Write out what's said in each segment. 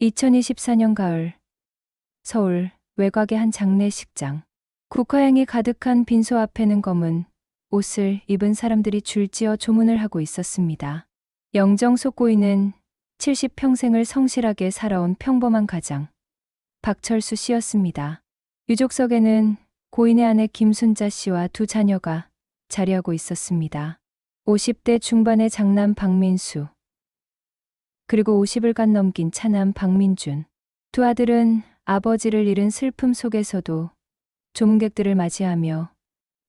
2024년 가을, 서울 외곽의 한 장례식장. 국화향이 가득한 빈소 앞에는 검은 옷을 입은 사람들이 줄지어 조문을 하고 있었습니다. 영정 속고인은 70평생을 성실하게 살아온 평범한 가장, 박철수 씨였습니다. 유족석에는 고인의 아내 김순자 씨와 두 자녀가 자리하고 있었습니다. 50대 중반의 장남 박민수, 그리고 50을 간 넘긴 차남 박민준. 두 아들은 아버지를 잃은 슬픔 속에서도 조문객들을 맞이하며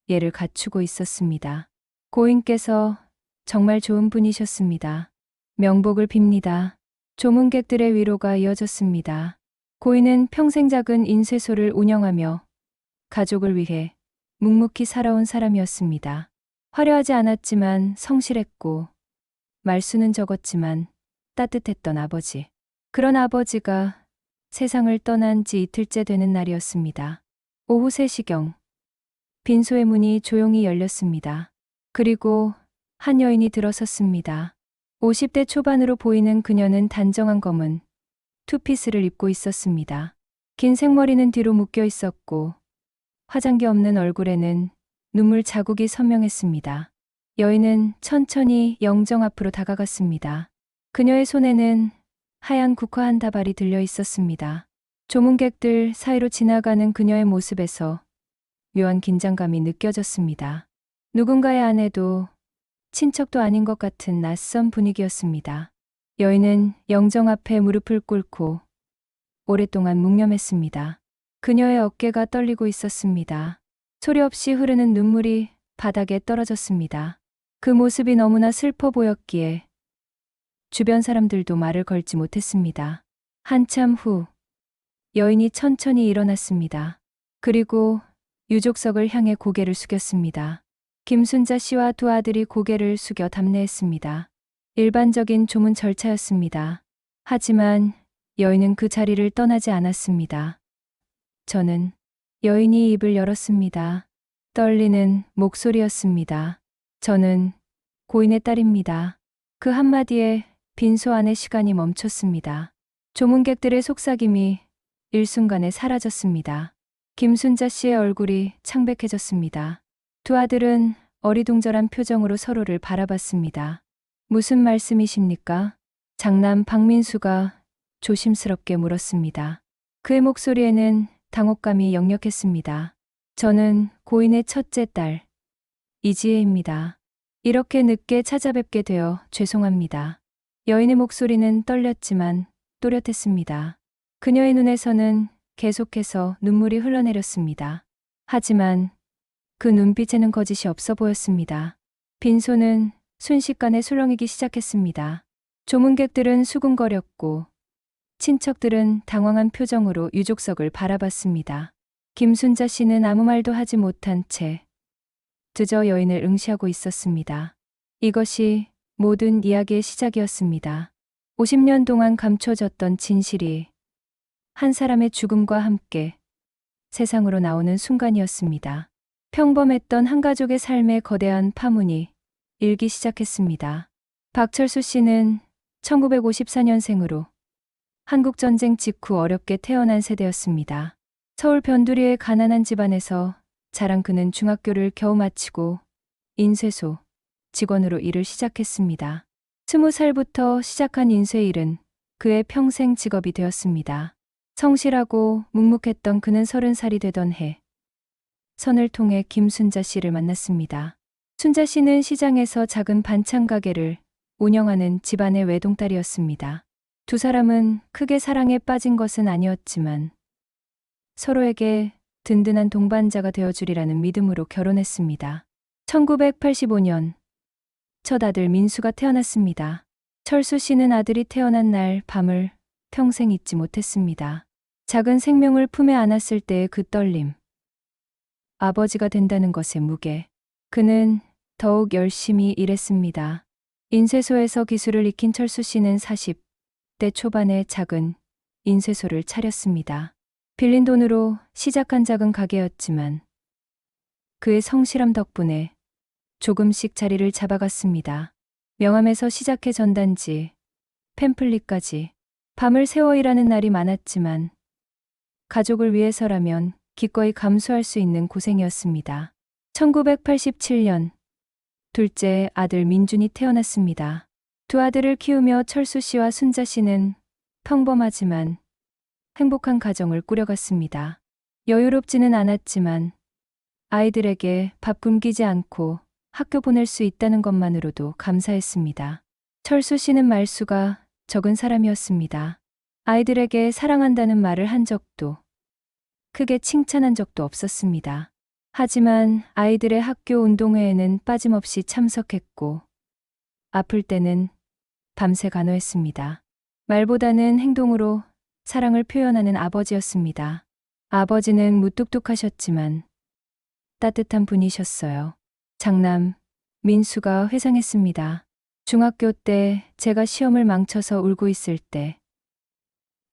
예를 갖추고 있었습니다. 고인께서 정말 좋은 분이셨습니다. 명복을 빕니다. 조문객들의 위로가 이어졌습니다. 고인은 평생 작은 인쇄소를 운영하며 가족을 위해 묵묵히 살아온 사람이었습니다. 화려하지 않았지만 성실했고, 말수는 적었지만 따뜻했던 아버지. 그런 아버지가 세상을 떠난 지 이틀째 되는 날이었습니다. 오후 3시경, 빈소의 문이 조용히 열렸습니다. 그리고 한 여인이 들어섰습니다. 50대 초반으로 보이는 그녀는 단정한 검은 투피스를 입고 있었습니다. 긴 생머리는 뒤로 묶여 있었고, 화장기 없는 얼굴에는 눈물 자국이 선명했습니다. 여인은 천천히 영정 앞으로 다가갔습니다. 그녀의 손에는 하얀 국화 한 다발이 들려 있었습니다. 조문객들 사이로 지나가는 그녀의 모습에서 묘한 긴장감이 느껴졌습니다. 누군가의 아내도 친척도 아닌 것 같은 낯선 분위기였습니다. 여인은 영정 앞에 무릎을 꿇고 오랫동안 묵념했습니다. 그녀의 어깨가 떨리고 있었습니다. 소리 없이 흐르는 눈물이 바닥에 떨어졌습니다. 그 모습이 너무나 슬퍼 보였기에 주변 사람들도 말을 걸지 못했습니다. 한참 후, 여인이 천천히 일어났습니다. 그리고 유족석을 향해 고개를 숙였습니다. 김순자 씨와 두 아들이 고개를 숙여 답례했습니다. 일반적인 조문 절차였습니다. 하지만 여인은 그 자리를 떠나지 않았습니다. 저는, 여인이 입을 열었습니다. 떨리는 목소리였습니다. 저는 고인의 딸입니다. 그 한마디에 빈소 안의 시간이 멈췄습니다. 조문객들의 속삭임이 일순간에 사라졌습니다. 김순자 씨의 얼굴이 창백해졌습니다. 두 아들은 어리둥절한 표정으로 서로를 바라봤습니다. 무슨 말씀이십니까? 장남 박민수가 조심스럽게 물었습니다. 그의 목소리에는 당혹감이 역력했습니다. 저는 고인의 첫째 딸, 이지혜입니다. 이렇게 늦게 찾아뵙게 되어 죄송합니다. 여인의 목소리는 떨렸지만 또렷했습니다. 그녀의 눈에서는 계속해서 눈물이 흘러내렸습니다. 하지만 그 눈빛에는 거짓이 없어 보였습니다. 빈소는 순식간에 술렁이기 시작했습니다. 조문객들은 수군거렸고, 친척들은 당황한 표정으로 유족석을 바라봤습니다. 김순자 씨는 아무 말도 하지 못한 채 드저 여인을 응시하고 있었습니다. 이것이 모든 이야기의 시작이었습니다. 50년 동안 감춰졌던 진실이 한 사람의 죽음과 함께 세상으로 나오는 순간이었습니다. 평범했던 한 가족의 삶에 거대한 파문이 일기 시작했습니다. 박철수 씨는 1954년생으로 한국전쟁 직후 어렵게 태어난 세대였습니다. 서울 변두리의 가난한 집안에서 자란 그는 중학교를 겨우 마치고 인쇄소 직원으로 일을 시작했습니다. 20살부터 시작한 인쇄일은 그의 평생 직업이 되었습니다. 성실하고 묵묵했던 그는 30살이 되던 해, 선을 통해 김순자 씨를 만났습니다. 순자 씨는 시장에서 작은 반찬 가게를 운영하는 집안의 외동딸이었습니다. 두 사람은 크게 사랑에 빠진 것은 아니었지만 서로에게 든든한 동반자가 되어주리라는 믿음으로 결혼했습니다. 1985년, 첫 아들 민수가 태어났습니다. 철수 씨는 아들이 태어난 날 밤을 평생 잊지 못했습니다. 작은 생명을 품에 안았을 때의 그 떨림, 아버지가 된다는 것의 무게. 그는 더욱 열심히 일했습니다. 인쇄소에서 기술을 익힌 철수 씨는 40대 초반에 작은 인쇄소를 차렸습니다. 빌린 돈으로 시작한 작은 가게였지만 그의 성실함 덕분에 조금씩 자리를 잡아갔습니다. 명함에서 시작해 전단지, 팸플릿까지 밤을 새워 일하는 날이 많았지만 가족을 위해서라면 기꺼이 감수할 수 있는 고생이었습니다. 1987년 둘째 아들 민준이 태어났습니다. 두 아들을 키우며 철수 씨와 순자 씨는 평범하지만 행복한 가정을 꾸려갔습니다. 여유롭지는 않았지만 아이들에게 밥 굶기지 않고 학교 보낼 수 있다는 것만으로도 감사했습니다. 철수 씨는 말수가 적은 사람이었습니다. 아이들에게 사랑한다는 말을 한 적도, 크게 칭찬한 적도 없었습니다. 하지만 아이들의 학교 운동회에는 빠짐없이 참석했고, 아플 때는 밤새 간호했습니다. 말보다는 행동으로 사랑을 표현하는 아버지였습니다. 아버지는 무뚝뚝하셨지만 따뜻한 분이셨어요. 장남 민수가 회상했습니다. 중학교 때 제가 시험을 망쳐서 울고 있을 때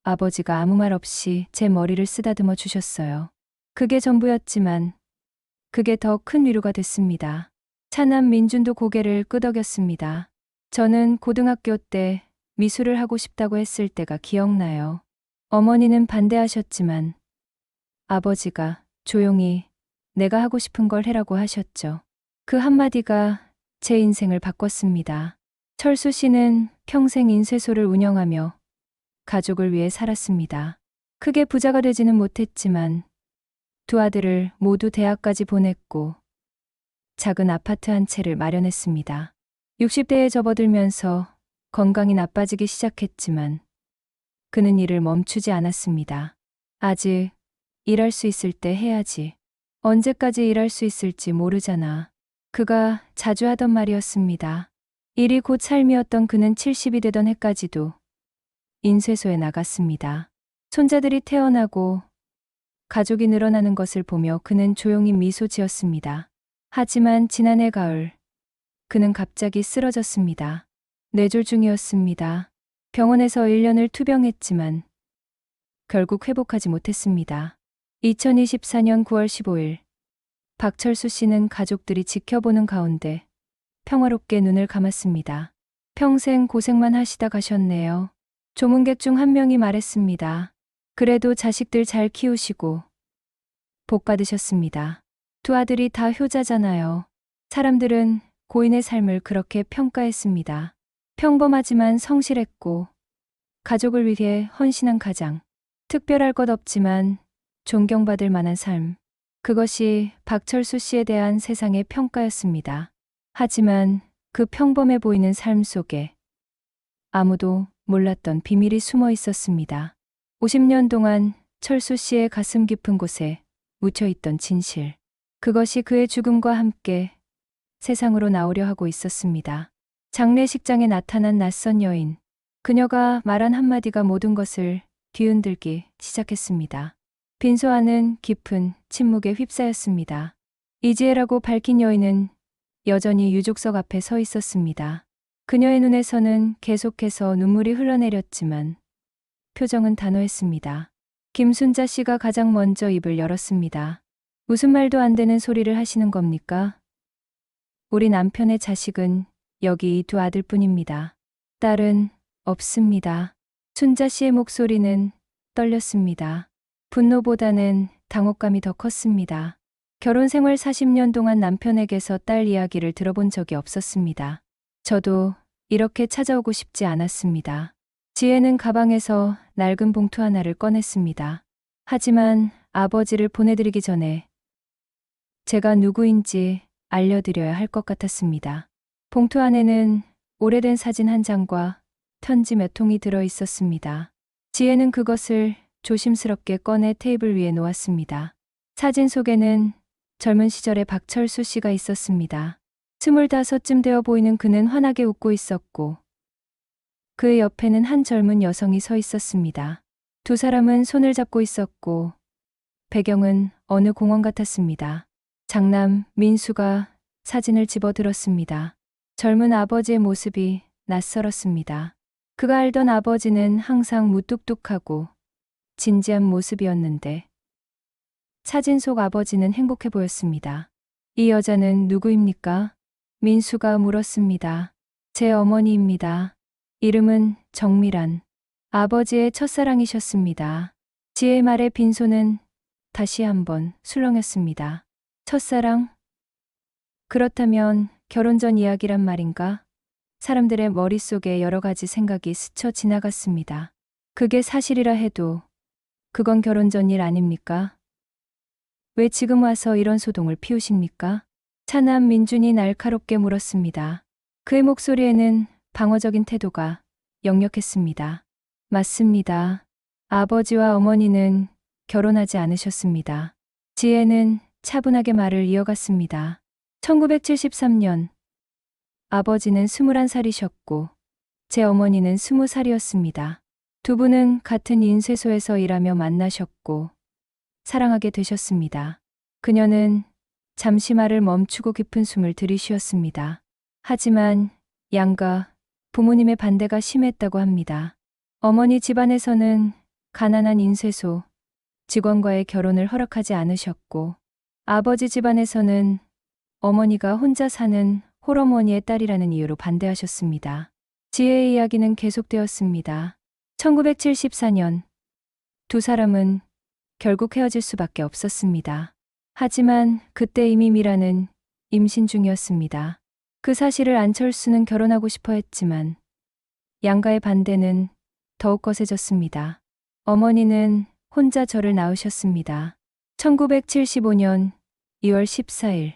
아버지가 아무 말 없이 제 머리를 쓰다듬어 주셨어요. 그게 전부였지만 그게 더 큰 위로가 됐습니다. 차남 민준도 고개를 끄덕였습니다. 저는 고등학교 때 미술을 하고 싶다고 했을 때가 기억나요. 어머니는 반대하셨지만 아버지가 조용히 내가 하고 싶은 걸 해라고 하셨죠. 그 한마디가 제 인생을 바꿨습니다. 철수 씨는 평생 인쇄소를 운영하며 가족을 위해 살았습니다. 크게 부자가 되지는 못했지만 두 아들을 모두 대학까지 보냈고 작은 아파트 한 채를 마련했습니다. 60대에 접어들면서 건강이 나빠지기 시작했지만 그는 일을 멈추지 않았습니다. 아직 일할 수 있을 때 해야지. 언제까지 일할 수 있을지 모르잖아. 그가 자주 하던 말이었습니다. 일이 곧 삶이었던 그는 70이 되던 해까지도 인쇄소에 나갔습니다. 손자들이 태어나고 가족이 늘어나는 것을 보며 그는 조용히 미소 지었습니다. 하지만 지난해 가을 그는 갑자기 쓰러졌습니다. 뇌졸중이었습니다. 병원에서 1년을 투병했지만 결국 회복하지 못했습니다. 2024년 9월 15일 박철수 씨는 가족들이 지켜보는 가운데 평화롭게 눈을 감았습니다. 평생 고생만 하시다 가셨네요. 조문객 중 한 명이 말했습니다. 그래도 자식들 잘 키우시고 복 받으셨습니다. 두 아들이 다 효자잖아요. 사람들은 고인의 삶을 그렇게 평가했습니다. 평범하지만 성실했고 가족을 위해 헌신한 가장. 특별할 것 없지만 존경받을 만한 삶. 그것이 박철수 씨에 대한 세상의 평가였습니다. 하지만 그 평범해 보이는 삶 속에 아무도 몰랐던 비밀이 숨어 있었습니다. 50년 동안 철수 씨의 가슴 깊은 곳에 묻혀있던 진실. 그것이 그의 죽음과 함께 세상으로 나오려 하고 있었습니다. 장례식장에 나타난 낯선 여인. 그녀가 말한 한마디가 모든 것을 뒤흔들기 시작했습니다. 빈소 안은 깊은 침묵에 휩싸였습니다. 이지혜라고 밝힌 여인은 여전히 유족석 앞에 서 있었습니다. 그녀의 눈에서는 계속해서 눈물이 흘러내렸지만 표정은 단호했습니다. 김순자 씨가 가장 먼저 입을 열었습니다. 무슨 말도 안 되는 소리를 하시는 겁니까? 우리 남편의 자식은 여기 이 두 아들뿐입니다. 딸은 없습니다. 순자 씨의 목소리는 떨렸습니다. 분노보다는 당혹감이 더 컸습니다. 결혼 생활 40년 동안 남편에게서 딸 이야기를 들어본 적이 없었습니다. 저도 이렇게 찾아오고 싶지 않았습니다. 지혜는 가방에서 낡은 봉투 하나를 꺼냈습니다. 하지만 아버지를 보내드리기 전에 제가 누구인지 알려드려야 할 것 같았습니다. 봉투 안에는 오래된 사진 한 장과 편지 몇 통이 들어 있었습니다. 지혜는 그것을 조심스럽게 꺼내 테이블 위에 놓았습니다. 사진 속에는 젊은 시절의 박철수 씨가 있었습니다. 25쯤 되어 보이는 그는 환하게 웃고 있었고 그의 옆에는 한 젊은 여성이 서 있었습니다. 두 사람은 손을 잡고 있었고 배경은 어느 공원 같았습니다. 장남 민수가 사진을 집어들었습니다. 젊은 아버지의 모습이 낯설었습니다. 그가 알던 아버지는 항상 무뚝뚝하고 진지한 모습이었는데 사진 속 아버지는 행복해 보였습니다. 이 여자는 누구입니까? 민수가 물었습니다. 제 어머니입니다. 이름은 정미란. 아버지의 첫사랑이셨습니다. 지혜의 말에 빈소는 다시 한번 술렁였습니다. 첫사랑? 그렇다면 결혼 전 이야기란 말인가? 사람들의 머릿속에 여러 가지 생각이 스쳐 지나갔습니다. 그게 사실이라 해도 그건 결혼 전 일 아닙니까? 왜 지금 와서 이런 소동을 피우십니까? 차남 민준이 날카롭게 물었습니다. 그의 목소리에는 방어적인 태도가 역력했습니다. 맞습니다. 아버지와 어머니는 결혼하지 않으셨습니다. 지혜는 차분하게 말을 이어갔습니다. 1973년 아버지는 21살이셨고 제 어머니는 20살이었습니다. 두 분은 같은 인쇄소에서 일하며 만나셨고 사랑하게 되셨습니다. 그녀는 잠시 말을 멈추고 깊은 숨을 들이쉬었습니다. 하지만 양가 부모님의 반대가 심했다고 합니다. 어머니 집안에서는 가난한 인쇄소 직원과의 결혼을 허락하지 않으셨고 아버지 집안에서는 어머니가 혼자 사는 홀어머니의 딸이라는 이유로 반대하셨습니다. 지혜의 이야기는 계속되었습니다. 1974년 두 사람은 결국 헤어질 수밖에 없었습니다. 하지만 그때 이미 미라는 임신 중이었습니다. 그 사실을 안철수는 결혼하고 싶어 했지만 양가의 반대는 더욱 거세졌습니다. 어머니는 혼자 저를 낳으셨습니다. 1975년 2월 14일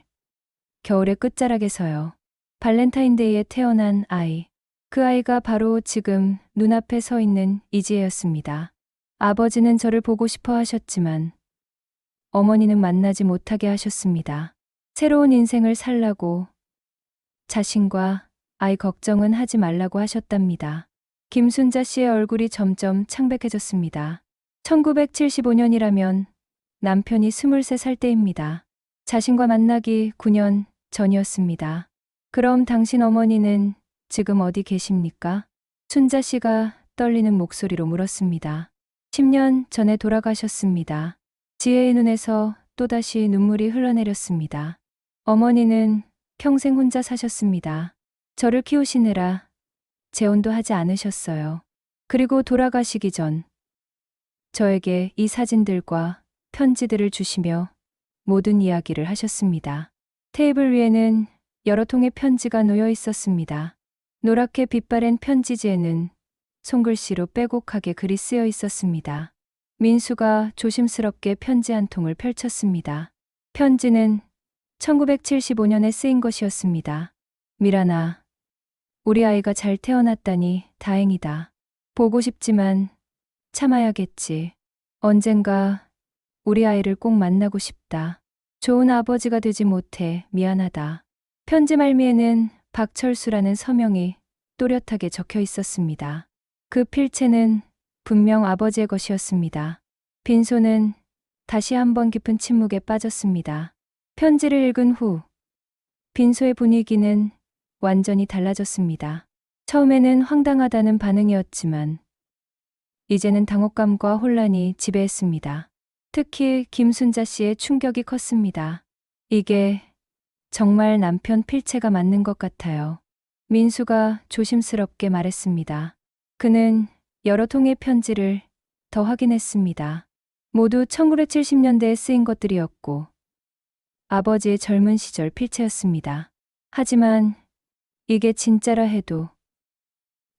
겨울의 끝자락에서요. 발렌타인데이에 태어난 아이. 그 아이가 바로 지금 눈앞에 서 있는 이지혜였습니다. 아버지는 저를 보고 싶어 하셨지만 어머니는 만나지 못하게 하셨습니다. 새로운 인생을 살라고 자신과 아이 걱정은 하지 말라고 하셨답니다. 김순자 씨의 얼굴이 점점 창백해졌습니다. 1975년이라면 남편이 23살 때입니다. 자신과 만나기 9년 전이었습니다. 그럼 당신 어머니는 지금 어디 계십니까? 순자 씨가 떨리는 목소리로 물었습니다. 10년 전에 돌아가셨습니다. 지혜의 눈에서 또다시 눈물이 흘러내렸습니다. 어머니는 평생 혼자 사셨습니다. 저를 키우시느라 재혼도 하지 않으셨어요. 그리고 돌아가시기 전 저에게 이 사진들과 편지들을 주시며 모든 이야기를 하셨습니다. 테이블 위에는 여러 통의 편지가 놓여 있었습니다. 노랗게 빛바랜 편지지에는 손글씨로 빼곡하게 글이 쓰여 있었습니다. 민수가 조심스럽게 편지 한 통을 펼쳤습니다. 편지는 1975년에 쓰인 것이었습니다. 미란아, 우리 아이가 잘 태어났다니 다행이다. 보고 싶지만 참아야겠지. 언젠가 우리 아이를 꼭 만나고 싶다. 좋은 아버지가 되지 못해 미안하다. 편지 말미에는 박철수라는 서명이 또렷하게 적혀 있었습니다. 그 필체는 분명 아버지의 것이었습니다. 빈소는 다시 한번 깊은 침묵에 빠졌습니다. 편지를 읽은 후 빈소의 분위기는 완전히 달라졌습니다. 처음에는 황당하다는 반응이었지만 이제는 당혹감과 혼란이 지배했습니다. 특히 김순자 씨의 충격이 컸습니다. 이게 정말 남편 필체가 맞는 것 같아요. 민수가 조심스럽게 말했습니다. 그는 여러 통의 편지를 더 확인했습니다. 모두 1970년대에 쓰인 것들이었고 아버지의 젊은 시절 필체였습니다. 하지만 이게 진짜라 해도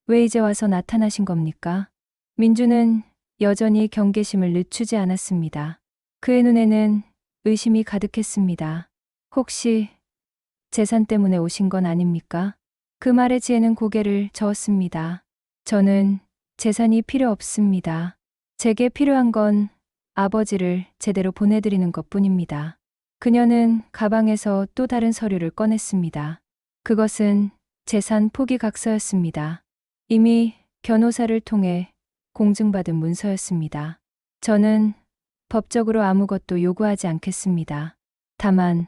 왜 이제 와서 나타나신 겁니까? 민주는 여전히 경계심을 늦추지 않았습니다. 그의 눈에는 의심이 가득했습니다. 혹시 재산 때문에 오신 건 아닙니까? 그 말에 지혜는 고개를 저었습니다. 저는 재산이 필요 없습니다. 제게 필요한 건 아버지를 제대로 보내드리는 것뿐입니다. 그녀는 가방에서 또 다른 서류를 꺼냈습니다. 그것은 재산 포기 각서였습니다. 이미 변호사를 통해 공증받은 문서였습니다. 저는 법적으로 아무것도 요구하지 않겠습니다. 다만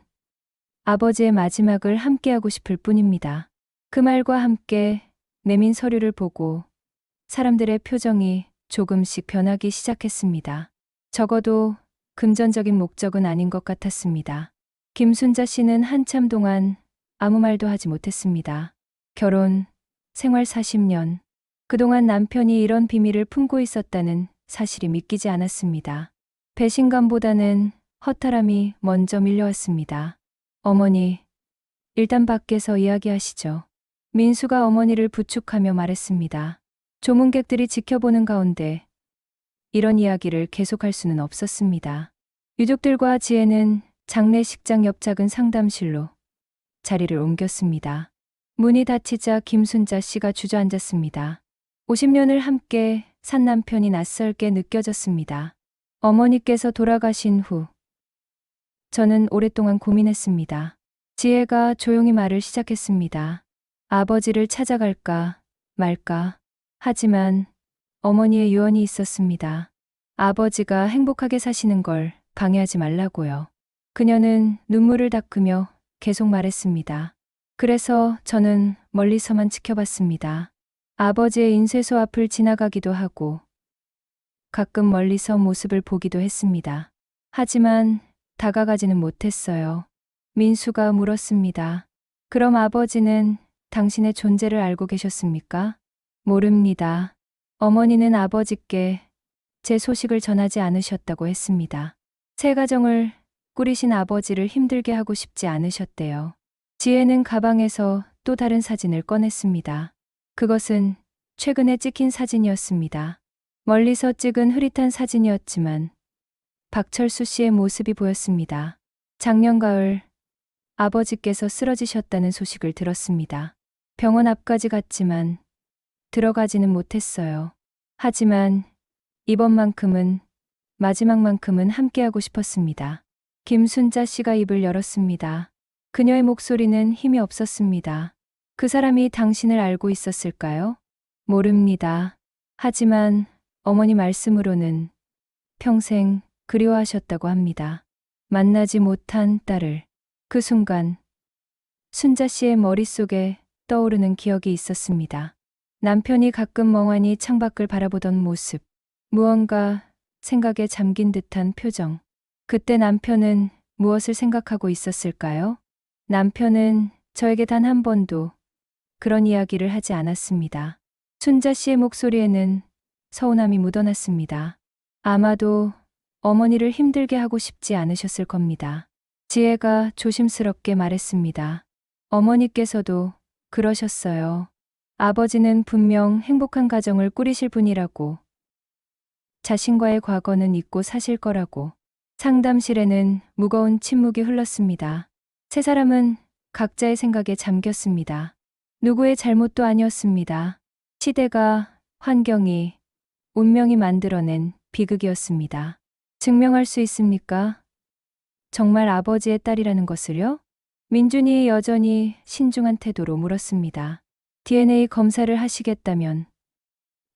아버지의 마지막을 함께하고 싶을 뿐입니다. 그 말과 함께 내민 서류를 보고 사람들의 표정이 조금씩 변하기 시작했습니다. 적어도 금전적인 목적은 아닌 것 같았습니다. 김순자 씨는 한참 동안 아무 말도 하지 못했습니다. 결혼, 생활 40년, 그동안 남편이 이런 비밀을 품고 있었다는 사실이 믿기지 않았습니다. 배신감보다는 허탈함이 먼저 밀려왔습니다. 어머니, 일단 밖에서 이야기하시죠. 민수가 어머니를 부축하며 말했습니다. 조문객들이 지켜보는 가운데 이런 이야기를 계속할 수는 없었습니다. 유족들과 지혜는 장례식장 옆 작은 상담실로 자리를 옮겼습니다. 문이 닫히자 김순자 씨가 주저앉았습니다. 50년을 함께 산 남편이 낯설게 느껴졌습니다. 어머니께서 돌아가신 후 저는 오랫동안 고민했습니다. 지혜가 조용히 말을 시작했습니다. 아버지를 찾아갈까 말까. 하지만 어머니의 유언이 있었습니다. 아버지가 행복하게 사시는 걸 방해하지 말라고요. 그녀는 눈물을 닦으며 계속 말했습니다. 그래서 저는 멀리서만 지켜봤습니다. 아버지의 인쇄소 앞을 지나가기도 하고 가끔 멀리서 모습을 보기도 했습니다. 하지만 다가가지는 못했어요. 민수가 물었습니다. 그럼 아버지는 당신의 존재를 알고 계셨습니까? 모릅니다. 어머니는 아버지께 제 소식을 전하지 않으셨다고 했습니다. 새 가정을 꾸리신 아버지를 힘들게 하고 싶지 않으셨대요. 지혜는 가방에서 또 다른 사진을 꺼냈습니다. 그것은 최근에 찍힌 사진이었습니다. 멀리서 찍은 흐릿한 사진이었지만 박철수 씨의 모습이 보였습니다. 작년 가을 아버지께서 쓰러지셨다는 소식을 들었습니다. 병원 앞까지 갔지만 들어가지는 못했어요. 하지만 이번만큼은 마지막만큼은 함께하고 싶었습니다. 김순자 씨가 입을 열었습니다. 그녀의 목소리는 힘이 없었습니다. 그 사람이 당신을 알고 있었을까요? 모릅니다. 하지만 어머니 말씀으로는 평생 그리워하셨다고 합니다. 만나지 못한 딸을. 그 순간 순자 씨의 머릿속에 떠오르는 기억이 있었습니다. 남편이 가끔 멍하니 창밖을 바라보던 모습. 무언가 생각에 잠긴 듯한 표정. 그때 남편은 무엇을 생각하고 있었을까요? 남편은 저에게 단 한 번도 그런 이야기를 하지 않았습니다. 순자 씨의 목소리에는 서운함이 묻어났습니다. 아마도 어머니를 힘들게 하고 싶지 않으셨을 겁니다. 지혜가 조심스럽게 말했습니다. 어머니께서도 그러셨어요. 아버지는 분명 행복한 가정을 꾸리실 분이라고. 자신과의 과거는 잊고 사실 거라고. 상담실에는 무거운 침묵이 흘렀습니다. 세 사람은 각자의 생각에 잠겼습니다. 누구의 잘못도 아니었습니다. 시대가, 환경이, 운명이 만들어낸 비극이었습니다. 증명할 수 있습니까? 정말 아버지의 딸이라는 것을요? 민준이 여전히 신중한 태도로 물었습니다. DNA 검사를 하시겠다면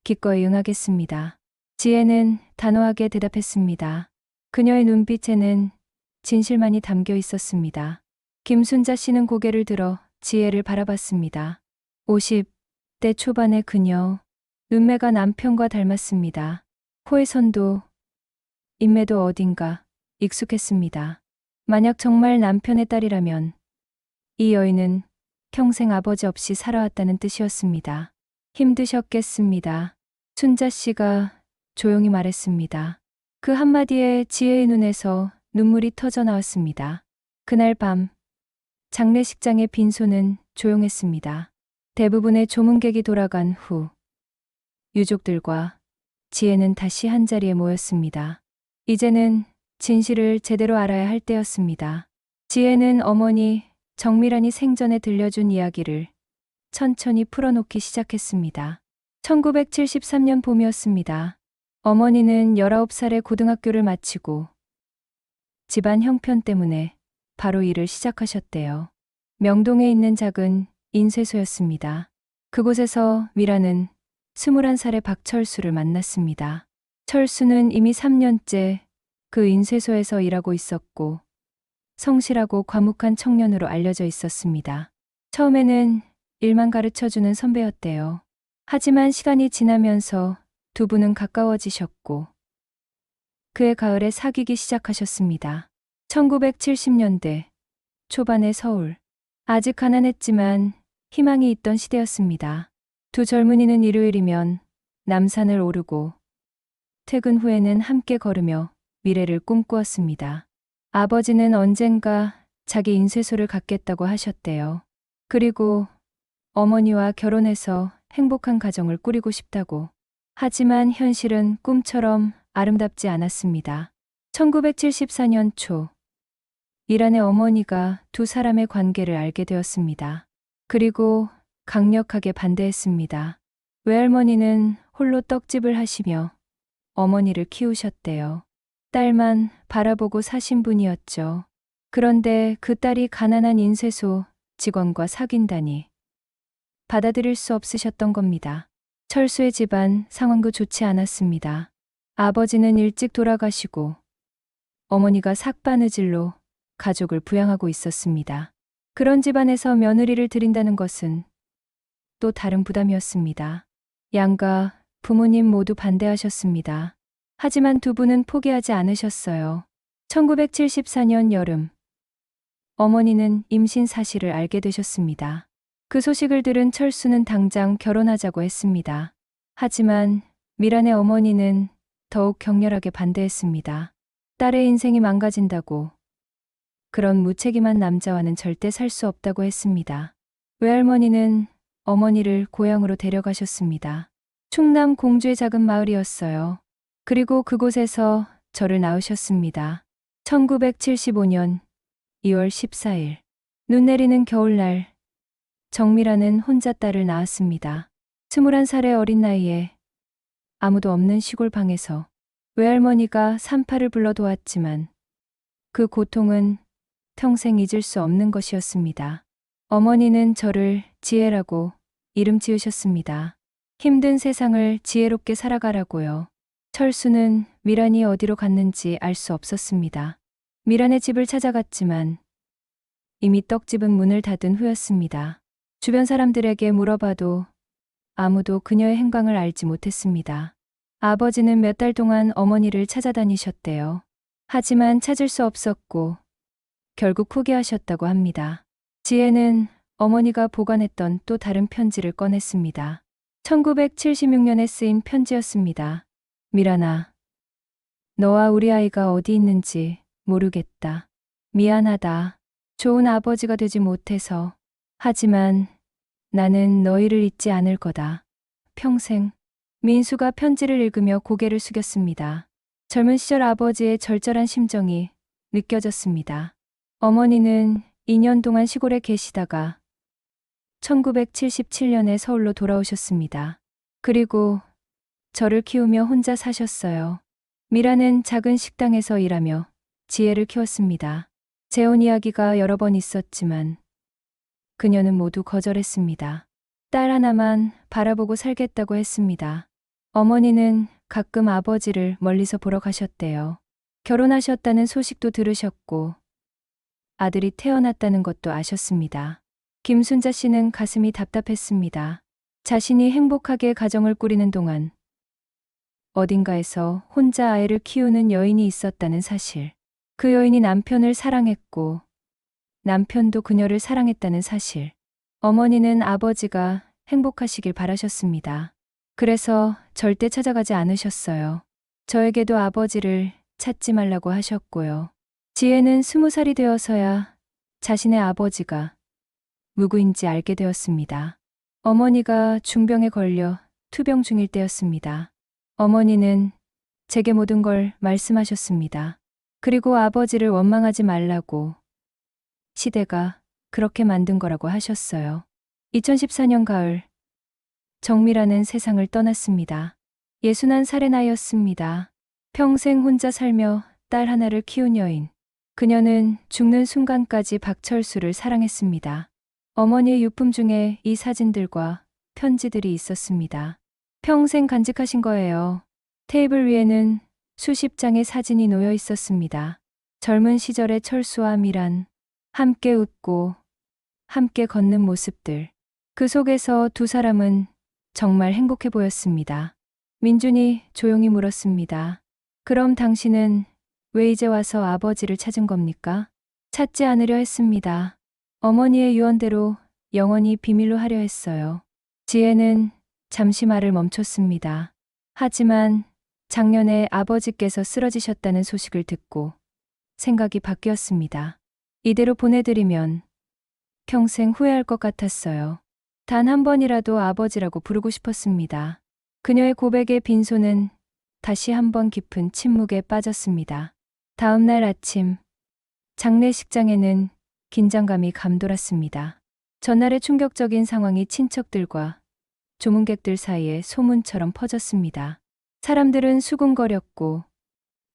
기꺼이 응하겠습니다. 지혜는 단호하게 대답했습니다. 그녀의 눈빛에는 진실만이 담겨 있었습니다. 김순자 씨는 고개를 들어 지혜를 바라봤습니다. 50대 초반의 그녀, 눈매가 남편과 닮았습니다. 코의 선도, 인매도 어딘가 익숙했습니다. 만약 정말 남편의 딸이라면 이 여인은 평생 아버지 없이 살아왔다는 뜻이었습니다. 힘드셨겠습니다. 순자 씨가 조용히 말했습니다. 그 한마디에 지혜의 눈에서 눈물이 터져 나왔습니다. 그날 밤 장례식장의 빈소는 조용했습니다. 대부분의 조문객이 돌아간 후 유족들과 지혜는 다시 한자리에 모였습니다. 이제는 진실을 제대로 알아야 할 때였습니다. 지혜는 어머니 정밀한이 생전에 들려준 이야기를 천천히 풀어놓기 시작했습니다. 1973년 봄이었습니다. 어머니는 19살에 고등학교를 마치고 집안 형편 때문에 바로 일을 시작하셨대요. 명동에 있는 작은 인쇄소였습니다. 그곳에서 미라는 21살의 박철수를 만났습니다. 철수는 이미 3년째 그 인쇄소에서 일하고 있었고 성실하고 과묵한 청년으로 알려져 있었습니다. 처음에는 일만 가르쳐주는 선배였대요. 하지만 시간이 지나면서 두 분은 가까워지셨고 그해 가을에 사귀기 시작하셨습니다. 1970년대 초반의 서울. 아직 가난했지만 희망이 있던 시대였습니다. 두 젊은이는 일요일이면 남산을 오르고 퇴근 후에는 함께 걸으며 미래를 꿈꾸었습니다. 아버지는 언젠가 자기 인쇄소를 갖겠다고 하셨대요. 그리고 어머니와 결혼해서 행복한 가정을 꾸리고 싶다고. 하지만 현실은 꿈처럼 아름답지 않았습니다. 1974년 초, 미란의 어머니가 두 사람의 관계를 알게 되었습니다. 그리고 강력하게 반대했습니다. 외할머니는 홀로 떡집을 하시며 어머니를 키우셨대요. 딸만 바라보고 사신 분이었죠. 그런데 그 딸이 가난한 인쇄소 직원과 사귄다니 받아들일 수 없으셨던 겁니다. 철수의 집안 상황도 좋지 않았습니다. 아버지는 일찍 돌아가시고 어머니가 삭바느질로 가족을 부양하고 있었습니다. 그런 집안에서 며느리를 들인다는 것은 또 다른 부담이었습니다. 양가 부모님 모두 반대하셨습니다. 하지만 두 분은 포기하지 않으셨어요. 1974년 여름, 어머니는 임신 사실을 알게 되셨습니다. 그 소식을 들은 철수는 당장 결혼하자고 했습니다. 하지만 미란의 어머니는 더욱 격렬하게 반대했습니다. 딸의 인생이 망가진다고, 그런 무책임한 남자와는 절대 살 수 없다고 했습니다. 외할머니는 어머니를 고향으로 데려가셨습니다. 충남 공주의 작은 마을이었어요. 그리고 그곳에서 저를 낳으셨습니다. 1975년 2월 14일, 눈 내리는 겨울날, 정미라는 혼자 딸을 낳았습니다. 21살의 어린 나이에 아무도 없는 시골 방에서 외할머니가 산파를 불러 도왔지만 그 고통은 평생 잊을 수 없는 것이었습니다. 어머니는 저를 지혜라고 이름 지으셨습니다. 힘든 세상을 지혜롭게 살아가라고요. 철수는 미란이 어디로 갔는지 알 수 없었습니다. 미란의 집을 찾아갔지만 이미 떡집은 문을 닫은 후였습니다. 주변 사람들에게 물어봐도 아무도 그녀의 행방을 알지 못했습니다. 아버지는 몇 달 동안 어머니를 찾아다니셨대요. 하지만 찾을 수 없었고 결국 포기하셨다고 합니다. 지혜는 어머니가 보관했던 또 다른 편지를 꺼냈습니다. 1976년에 쓰인 편지였습니다. 미란아, 너와 우리 아이가 어디 있는지 모르겠다. 미안하다. 좋은 아버지가 되지 못해서. 하지만 나는 너희를 잊지 않을 거다. 평생. 민수가 편지를 읽으며 고개를 숙였습니다. 젊은 시절 아버지의 절절한 심정이 느껴졌습니다. 어머니는 2년 동안 시골에 계시다가 1977년에 서울로 돌아오셨습니다. 그리고 저를 키우며 혼자 사셨어요. 미라는 작은 식당에서 일하며 지혜를 키웠습니다. 재혼 이야기가 여러 번 있었지만 그녀는 모두 거절했습니다. 딸 하나만 바라보고 살겠다고 했습니다. 어머니는 가끔 아버지를 멀리서 보러 가셨대요. 결혼하셨다는 소식도 들으셨고 아들이 태어났다는 것도 아셨습니다. 김순자 씨는 가슴이 답답했습니다. 자신이 행복하게 가정을 꾸리는 동안 어딘가에서 혼자 아이를 키우는 여인이 있었다는 사실. 그 여인이 남편을 사랑했고 남편도 그녀를 사랑했다는 사실. 어머니는 아버지가 행복하시길 바라셨습니다. 그래서 절대 찾아가지 않으셨어요. 저에게도 아버지를 찾지 말라고 하셨고요. 지혜는 20살이 되어서야 자신의 아버지가 누구인지 알게 되었습니다. 어머니가 중병에 걸려 투병 중일 때였습니다. 어머니는 제게 모든 걸 말씀하셨습니다. 그리고 아버지를 원망하지 말라고, 시대가 그렇게 만든 거라고 하셨어요. 2014년 가을, 정미라는 세상을 떠났습니다. 61살의 나이였습니다. 평생 혼자 살며 딸 하나를 키운 여인. 그녀는 죽는 순간까지 박철수를 사랑했습니다. 어머니의 유품 중에 이 사진들과 편지들이 있었습니다. 평생 간직하신 거예요. 테이블 위에는 수십 장의 사진이 놓여 있었습니다. 젊은 시절의 철수와 미란, 함께 웃고 함께 걷는 모습들. 그 속에서 두 사람은 정말 행복해 보였습니다. 민준이 조용히 물었습니다. 그럼 당신은 왜 이제 와서 아버지를 찾은 겁니까? 찾지 않으려 했습니다. 어머니의 유언대로 영원히 비밀로 하려 했어요. 지혜는 잠시 말을 멈췄습니다. 하지만 작년에 아버지께서 쓰러지셨다는 소식을 듣고 생각이 바뀌었습니다. 이대로 보내드리면 평생 후회할 것 같았어요. 단 한 번이라도 아버지라고 부르고 싶었습니다. 그녀의 고백에 빈소는 다시 한번 깊은 침묵에 빠졌습니다. 다음 날 아침, 장례식장에는 긴장감이 감돌았습니다. 전날의 충격적인 상황이 친척들과 조문객들 사이에 소문처럼 퍼졌습니다. 사람들은 수군거렸고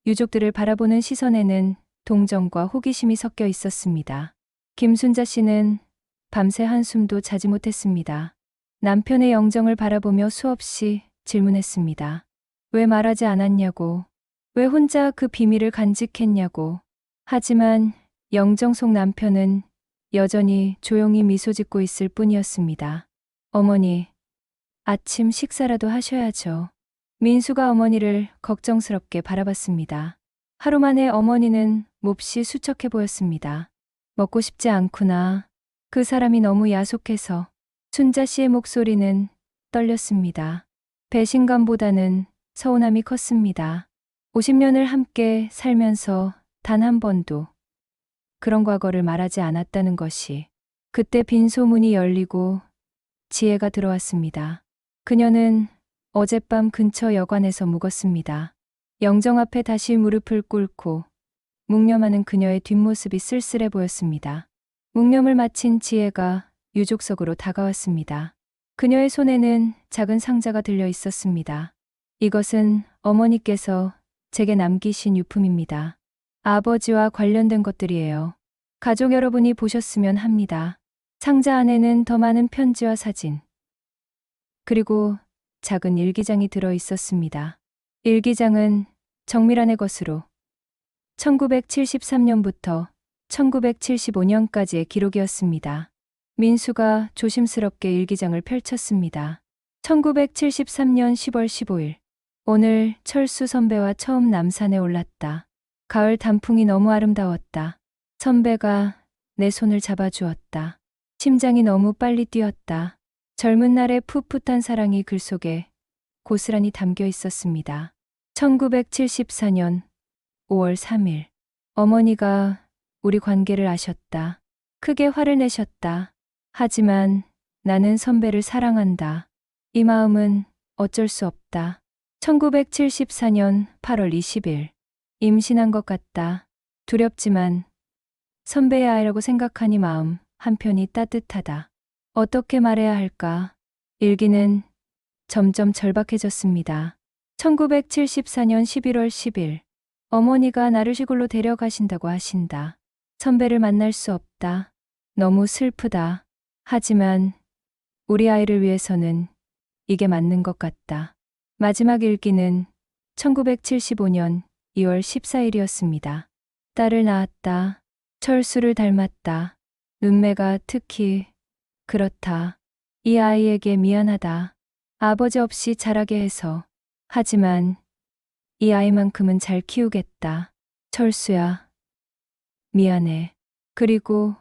유족들을 바라보는 시선에는 동정과 호기심이 섞여 있었습니다. 김순자 씨는 밤새 한숨도 자지 못했습니다. 남편의 영정을 바라보며 수없이 질문했습니다. 왜 말하지 않았냐고, 왜 혼자 그 비밀을 간직했냐고. 하지만 영정 속 남편은 여전히 조용히 미소 짓고 있을 뿐이었습니다. 어머니, 아침 식사라도 하셔야죠. 민수가 어머니를 걱정스럽게 바라봤습니다. 하루 만에 어머니는 몹시 수척해 보였습니다. 먹고 싶지 않구나. 그 사람이 너무 야속해서. 순자 씨의 목소리는 떨렸습니다. 배신감보다는 서운함이 컸습니다. 50년을 함께 살면서 단 한 번도 그런 과거를 말하지 않았다는 것이. 그때 빈소문이 열리고 지혜가 들어왔습니다. 그녀는 어젯밤 근처 여관에서 묵었습니다. 영정 앞에 다시 무릎을 꿇고 묵념하는 그녀의 뒷모습이 쓸쓸해 보였습니다. 묵념을 마친 지혜가 유족석으로 다가왔습니다. 그녀의 손에는 작은 상자가 들려 있었습니다. 이것은 어머니께서 제게 남기신 유품입니다. 아버지와 관련된 것들이에요. 가족 여러분이 보셨으면 합니다. 상자 안에는 더 많은 편지와 사진, 그리고 작은 일기장이 들어 있었습니다. 일기장은 정밀한의 것으로 1973년부터 1975년까지의 기록이었습니다. 민수가 조심스럽게 일기장을 펼쳤습니다. 1973년 10월 15일. 오늘 철수 선배와 처음 남산에 올랐다. 가을 단풍이 너무 아름다웠다. 선배가 내 손을 잡아주었다. 심장이 너무 빨리 뛰었다. 젊은 날의 풋풋한 사랑이 글 속에 고스란히 담겨 있었습니다. 1974년 5월 3일. 어머니가 우리 관계를 아셨다. 크게 화를 내셨다. 하지만 나는 선배를 사랑한다. 이 마음은 어쩔 수 없다. 1974년 8월 20일. 임신한 것 같다. 두렵지만 선배의 아이라고 생각하니 마음 한편이 따뜻하다. 어떻게 말해야 할까? 일기는 점점 절박해졌습니다. 1974년 11월 10일. 어머니가 나를 시골로 데려가신다고 하신다. 선배를 만날 수 없다. 너무 슬프다. 하지만 우리 아이를 위해서는 이게 맞는 것 같다. 마지막 일기는 1975년 2월 14일이었습니다. 딸을 낳았다. 철수를 닮았다. 눈매가 특히 그렇다. 이 아이에게 미안하다. 아버지 없이 자라게 해서. 하지만 이 아이만큼은 잘 키우겠다. 철수야. 미안해. 그리고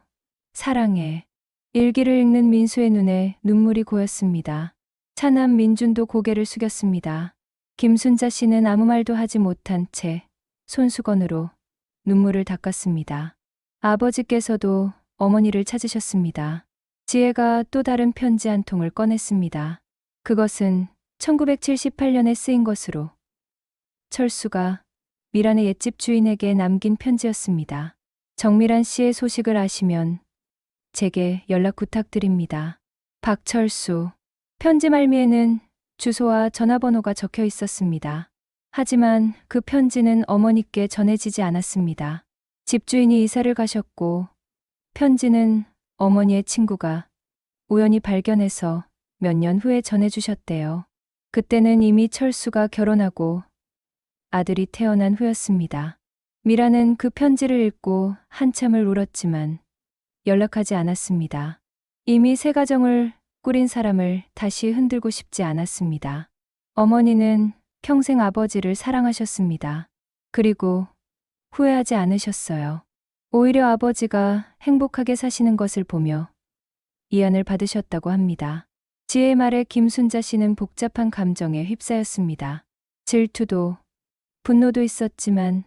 사랑해. 일기를 읽는 민수의 눈에 눈물이 고였습니다. 차남 민준도 고개를 숙였습니다. 김순자 씨는 아무 말도 하지 못한 채 손수건으로 눈물을 닦았습니다. 아버지께서도 어머니를 찾으셨습니다. 지혜가 또 다른 편지 한 통을 꺼냈습니다. 그것은 1978년에 쓰인 것으로 철수가 미란의 옛집 주인에게 남긴 편지였습니다. 정미란 씨의 소식을 아시면 제게 연락 부탁드립니다. 박철수. 편지 말미에는 주소와 전화번호가 적혀 있었습니다. 하지만 그 편지는 어머니께 전해지지 않았습니다. 집주인이 이사를 가셨고 편지는 어머니의 친구가 우연히 발견해서 몇 년 후에 전해주셨대요. 그때는 이미 철수가 결혼하고 아들이 태어난 후였습니다. 미라는 그 편지를 읽고 한참을 울었지만 연락하지 않았습니다. 이미 새 가정을 꾸린 사람을 다시 흔들고 싶지 않았습니다. 어머니는 평생 아버지를 사랑하셨습니다. 그리고 후회하지 않으셨어요. 오히려 아버지가 행복하게 사시는 것을 보며 이안을 받으셨다고 합니다. 지혜의 말에 김순자 씨는 복잡한 감정에 휩싸였습니다. 질투도, 분노도 있었지만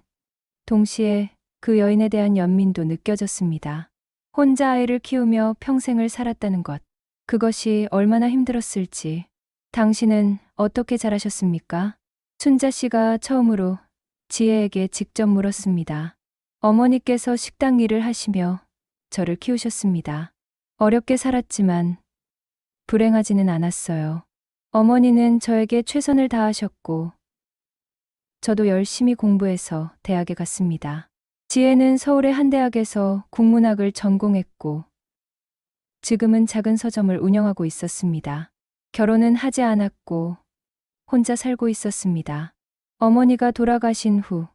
동시에 그 여인에 대한 연민도 느껴졌습니다. 혼자 아이를 키우며 평생을 살았다는 것, 그것이 얼마나 힘들었을지. 당신은 어떻게 자라셨습니까? 순자 씨가 처음으로 지혜에게 직접 물었습니다. 어머니께서 식당 일을 하시며 저를 키우셨습니다. 어렵게 살았지만 불행하지는 않았어요. 어머니는 저에게 최선을 다하셨고 저도 열심히 공부해서 대학에 갔습니다. 지혜는 서울의 한 대학에서 국문학을 전공했고 지금은 작은 서점을 운영하고 있었습니다. 결혼은 하지 않았고 혼자 살고 있었습니다. 어머니가 돌아가신 후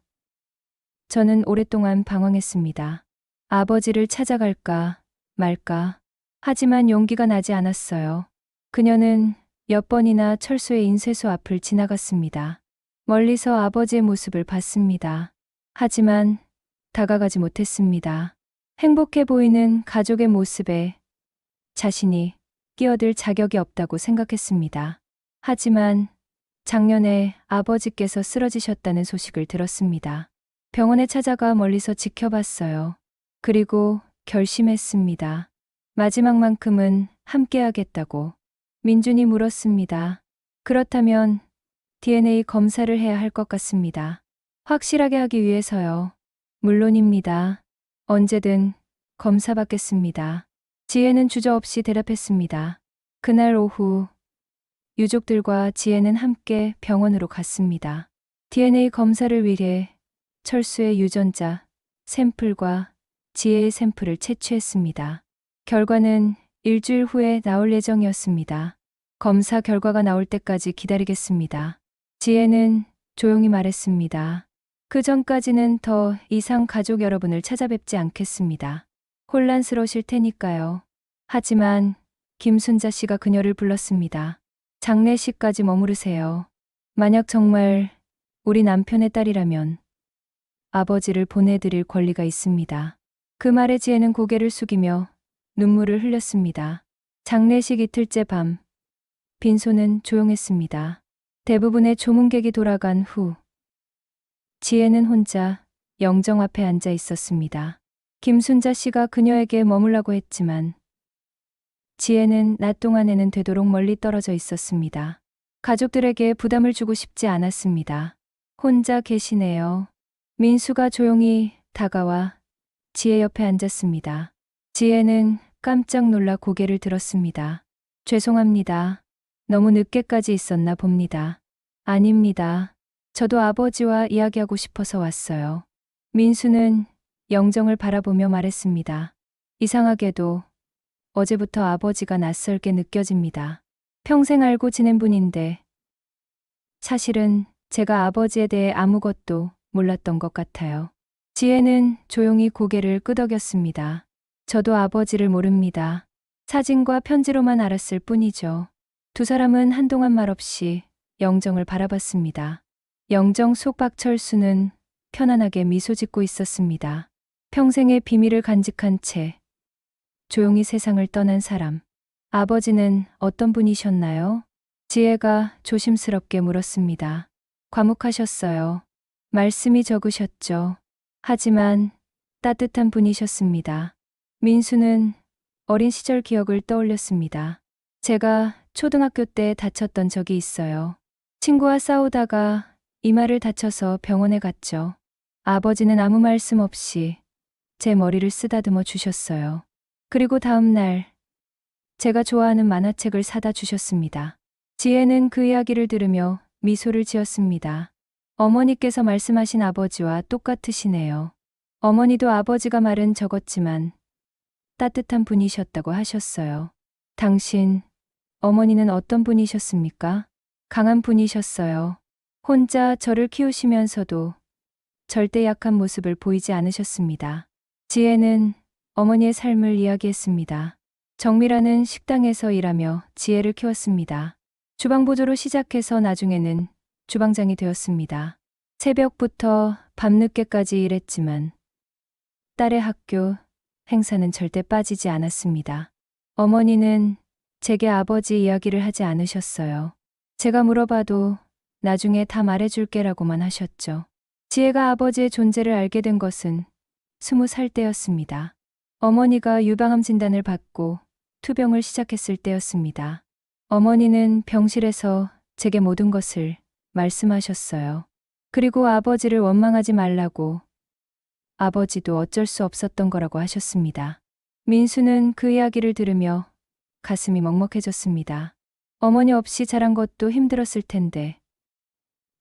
저는 오랫동안 방황했습니다. 아버지를 찾아갈까 말까. 하지만 용기가 나지 않았어요. 그녀는 몇 번이나 철수의 인쇄소 앞을 지나갔습니다. 멀리서 아버지의 모습을 봤습니다. 하지만 다가가지 못했습니다. 행복해 보이는 가족의 모습에 자신이 끼어들 자격이 없다고 생각했습니다. 하지만 작년에 아버지께서 쓰러지셨다는 소식을 들었습니다. 병원에 찾아가 멀리서 지켜봤어요. 그리고 결심했습니다. 마지막만큼은 함께하겠다고. 민준이 물었습니다. 그렇다면 DNA 검사를 해야 할 것 같습니다. 확실하게 하기 위해서요. 물론입니다. 언제든 검사받겠습니다. 지혜는 주저없이 대답했습니다. 그날 오후 유족들과 지혜는 함께 병원으로 갔습니다. DNA 검사를 위해 철수의 유전자 샘플과 지혜의 샘플을 채취했습니다. 결과는 일주일 후에 나올 예정이었습니다. 검사 결과가 나올 때까지 기다리겠습니다. 지혜는 조용히 말했습니다. 그 전까지는 더 이상 가족 여러분을 찾아뵙지 않겠습니다. 혼란스러우실 테니까요. 하지만 김순자 씨가 그녀를 불렀습니다. 장례식까지 머무르세요. 만약 정말 우리 남편의 딸이라면 아버지를 보내드릴 권리가 있습니다. 그 말에 지혜는 고개를 숙이며 눈물을 흘렸습니다. 장례식 이틀째 밤, 빈소는 조용했습니다. 대부분의 조문객이 돌아간 후 지혜는 혼자 영정 앞에 앉아 있었습니다. 김순자 씨가 그녀에게 머물라고 했지만 지혜는 낮 동안에는 되도록 멀리 떨어져 있었습니다. 가족들에게 부담을 주고 싶지 않았습니다. 혼자 계시네요. 민수가 조용히 다가와 지혜 옆에 앉았습니다. 지혜는 깜짝 놀라 고개를 들었습니다. 죄송합니다. 너무 늦게까지 있었나 봅니다. 아닙니다. 저도 아버지와 이야기하고 싶어서 왔어요. 민수는 영정을 바라보며 말했습니다. 이상하게도 어제부터 아버지가 낯설게 느껴집니다. 평생 알고 지낸 분인데 사실은 제가 아버지에 대해 아무것도 몰랐던 것 같아요. 지혜는 조용히 고개를 끄덕였습니다. 저도 아버지를 모릅니다. 사진과 편지로만 알았을 뿐이죠. 두 사람은 한동안 말없이 영정을 바라봤습니다. 영정 속 박철수는 편안하게 미소 짓고 있었습니다. 평생의 비밀을 간직한 채 조용히 세상을 떠난 사람. 아버지는 어떤 분이셨나요? 지혜가 조심스럽게 물었습니다. 과묵하셨어요. 말씀이 적으셨죠. 하지만 따뜻한 분이셨습니다. 민수는 어린 시절 기억을 떠올렸습니다. 제가 초등학교 때 다쳤던 적이 있어요. 친구와 싸우다가 이마를 다쳐서 병원에 갔죠. 아버지는 아무 말씀 없이 제 머리를 쓰다듬어 주셨어요. 그리고 다음 날 제가 좋아하는 만화책을 사다 주셨습니다. 지혜는 그 이야기를 들으며 미소를 지었습니다. 어머니께서 말씀하신 아버지와 똑같으시네요. 어머니도 아버지가 말은 적었지만 따뜻한 분이셨다고 하셨어요. 당신, 어머니는 어떤 분이셨습니까? 강한 분이셨어요. 혼자 저를 키우시면서도 절대 약한 모습을 보이지 않으셨습니다. 지혜는 어머니의 삶을 이야기했습니다. 정미라는 식당에서 일하며 지혜를 키웠습니다. 주방보조로 시작해서 나중에는 주방장이 되었습니다. 새벽부터 밤늦게까지 일했지만 딸의 학교, 행사는 절대 빠지지 않았습니다. 어머니는 제게 아버지 이야기를 하지 않으셨어요. 제가 물어봐도 나중에 다 말해줄게라고만 하셨죠. 지혜가 아버지의 존재를 알게 된 것은 20살 때였습니다. 어머니가 유방암 진단을 받고 투병을 시작했을 때였습니다. 어머니는 병실에서 제게 모든 것을 말씀하셨어요. 그리고 아버지를 원망하지 말라고, 아버지도 어쩔 수 없었던 거라고 하셨습니다. 민수는 그 이야기를 들으며 가슴이 먹먹해졌습니다. 어머니 없이 자란 것도 힘들었을 텐데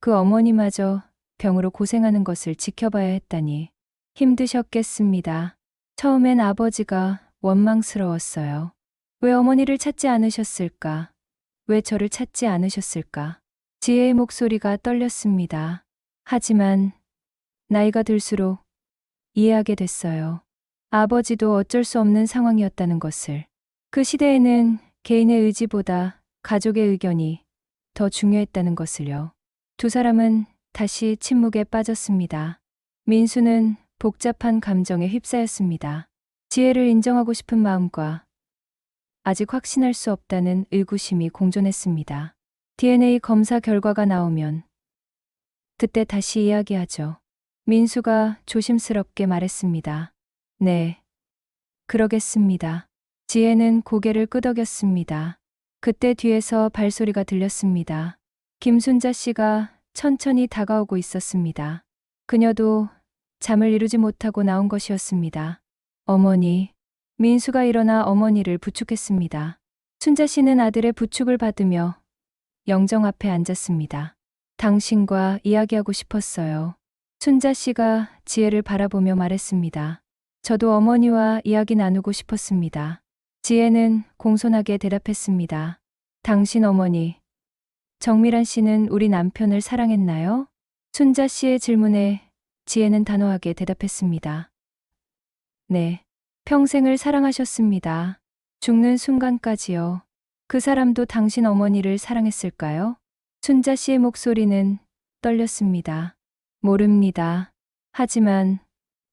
그 어머니마저 병으로 고생하는 것을 지켜봐야 했다니 힘드셨겠습니다. 처음엔 아버지가 원망스러웠어요. 왜 어머니를 찾지 않으셨을까? 왜 저를 찾지 않으셨을까? 지혜의 목소리가 떨렸습니다. 하지만 나이가 들수록 이해하게 됐어요. 아버지도 어쩔 수 없는 상황이었다는 것을. 그 시대에는 개인의 의지보다 가족의 의견이 더 중요했다는 것을요. 두 사람은 다시 침묵에 빠졌습니다. 민수는 복잡한 감정에 휩싸였습니다. 지혜를 인정하고 싶은 마음과 아직 확신할 수 없다는 의구심이 공존했습니다. DNA 검사 결과가 나오면 그때 다시 이야기하죠. 민수가 조심스럽게 말했습니다. 네, 그러겠습니다. 지혜는 고개를 끄덕였습니다. 그때 뒤에서 발소리가 들렸습니다. 김순자 씨가 천천히 다가오고 있었습니다. 그녀도 잠을 이루지 못하고 나온 것이었습니다. 어머니. 민수가 일어나 어머니를 부축했습니다. 순자 씨는 아들의 부축을 받으며 영정 앞에 앉았습니다. 당신과 이야기하고 싶었어요. 순자 씨가 지혜를 바라보며 말했습니다. 저도 어머니와 이야기 나누고 싶었습니다. 지혜는 공손하게 대답했습니다. 당신 어머니, 정미란 씨는 우리 남편을 사랑했나요? 순자 씨의 질문에 지혜는 단호하게 대답했습니다. 네, 평생을 사랑하셨습니다. 죽는 순간까지요. 그 사람도 당신 어머니를 사랑했을까요? 순자 씨의 목소리는 떨렸습니다. 모릅니다. 하지만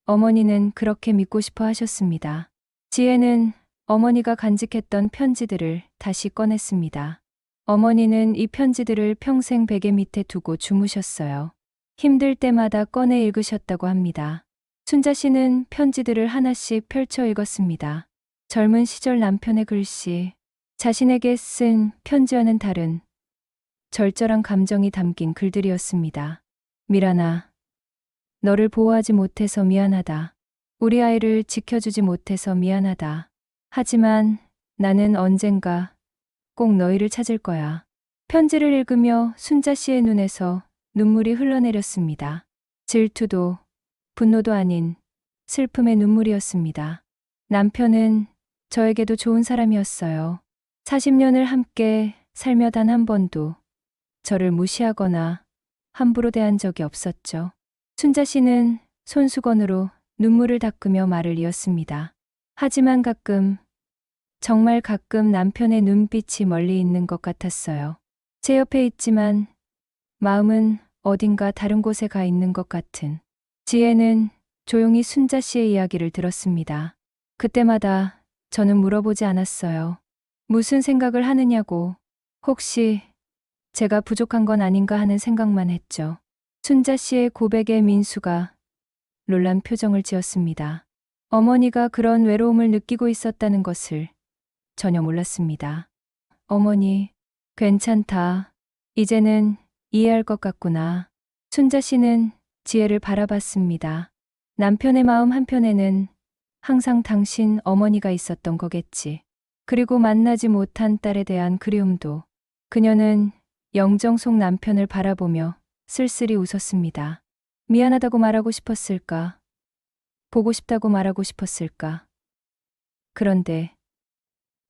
어머니는 그렇게 믿고 싶어 하셨습니다. 지혜는 어머니가 간직했던 편지들을 다시 꺼냈습니다. 어머니는 이 편지들을 평생 베개 밑에 두고 주무셨어요. 힘들 때마다 꺼내 읽으셨다고 합니다. 순자 씨는 편지들을 하나씩 펼쳐 읽었습니다. 젊은 시절 남편의 글씨, 자신에게 쓴 편지와는 다른 절절한 감정이 담긴 글들이었습니다. 미란아, 너를 보호하지 못해서 미안하다. 우리 아이를 지켜주지 못해서 미안하다. 하지만 나는 언젠가 꼭 너희를 찾을 거야. 편지를 읽으며 순자 씨의 눈에서 눈물이 흘러내렸습니다. 질투도 분노도 아닌 슬픔의 눈물이었습니다. 남편은 저에게도 좋은 사람이었어요. 40년을 함께 살며 단 한 번도 저를 무시하거나 함부로 대한 적이 없었죠. 순자 씨는 손수건으로 눈물을 닦으며 말을 이었습니다. 하지만 가끔, 정말 가끔 남편의 눈빛이 멀리 있는 것 같았어요. 제 옆에 있지만 마음은 어딘가 다른 곳에 가 있는 것 같은. 지혜는 조용히 순자 씨의 이야기를 들었습니다. 그때마다 저는 물어보지 않았어요. 무슨 생각을 하느냐고, 혹시 제가 부족한 건 아닌가 하는 생각만 했죠. 순자 씨의 고백에 민수가 놀란 표정을 지었습니다. 어머니가 그런 외로움을 느끼고 있었다는 것을 전혀 몰랐습니다. 어머니, 괜찮다. 이제는 이해할 것 같구나. 순자 씨는 지혜를 바라봤습니다. 남편의 마음 한편에는 항상 당신 어머니가 있었던 거겠지. 그리고 만나지 못한 딸에 대한 그리움도. 그녀는 영정 속 남편을 바라보며 쓸쓸히 웃었습니다. 미안하다고 말하고 싶었을까? 보고 싶다고 말하고 싶었을까? 그런데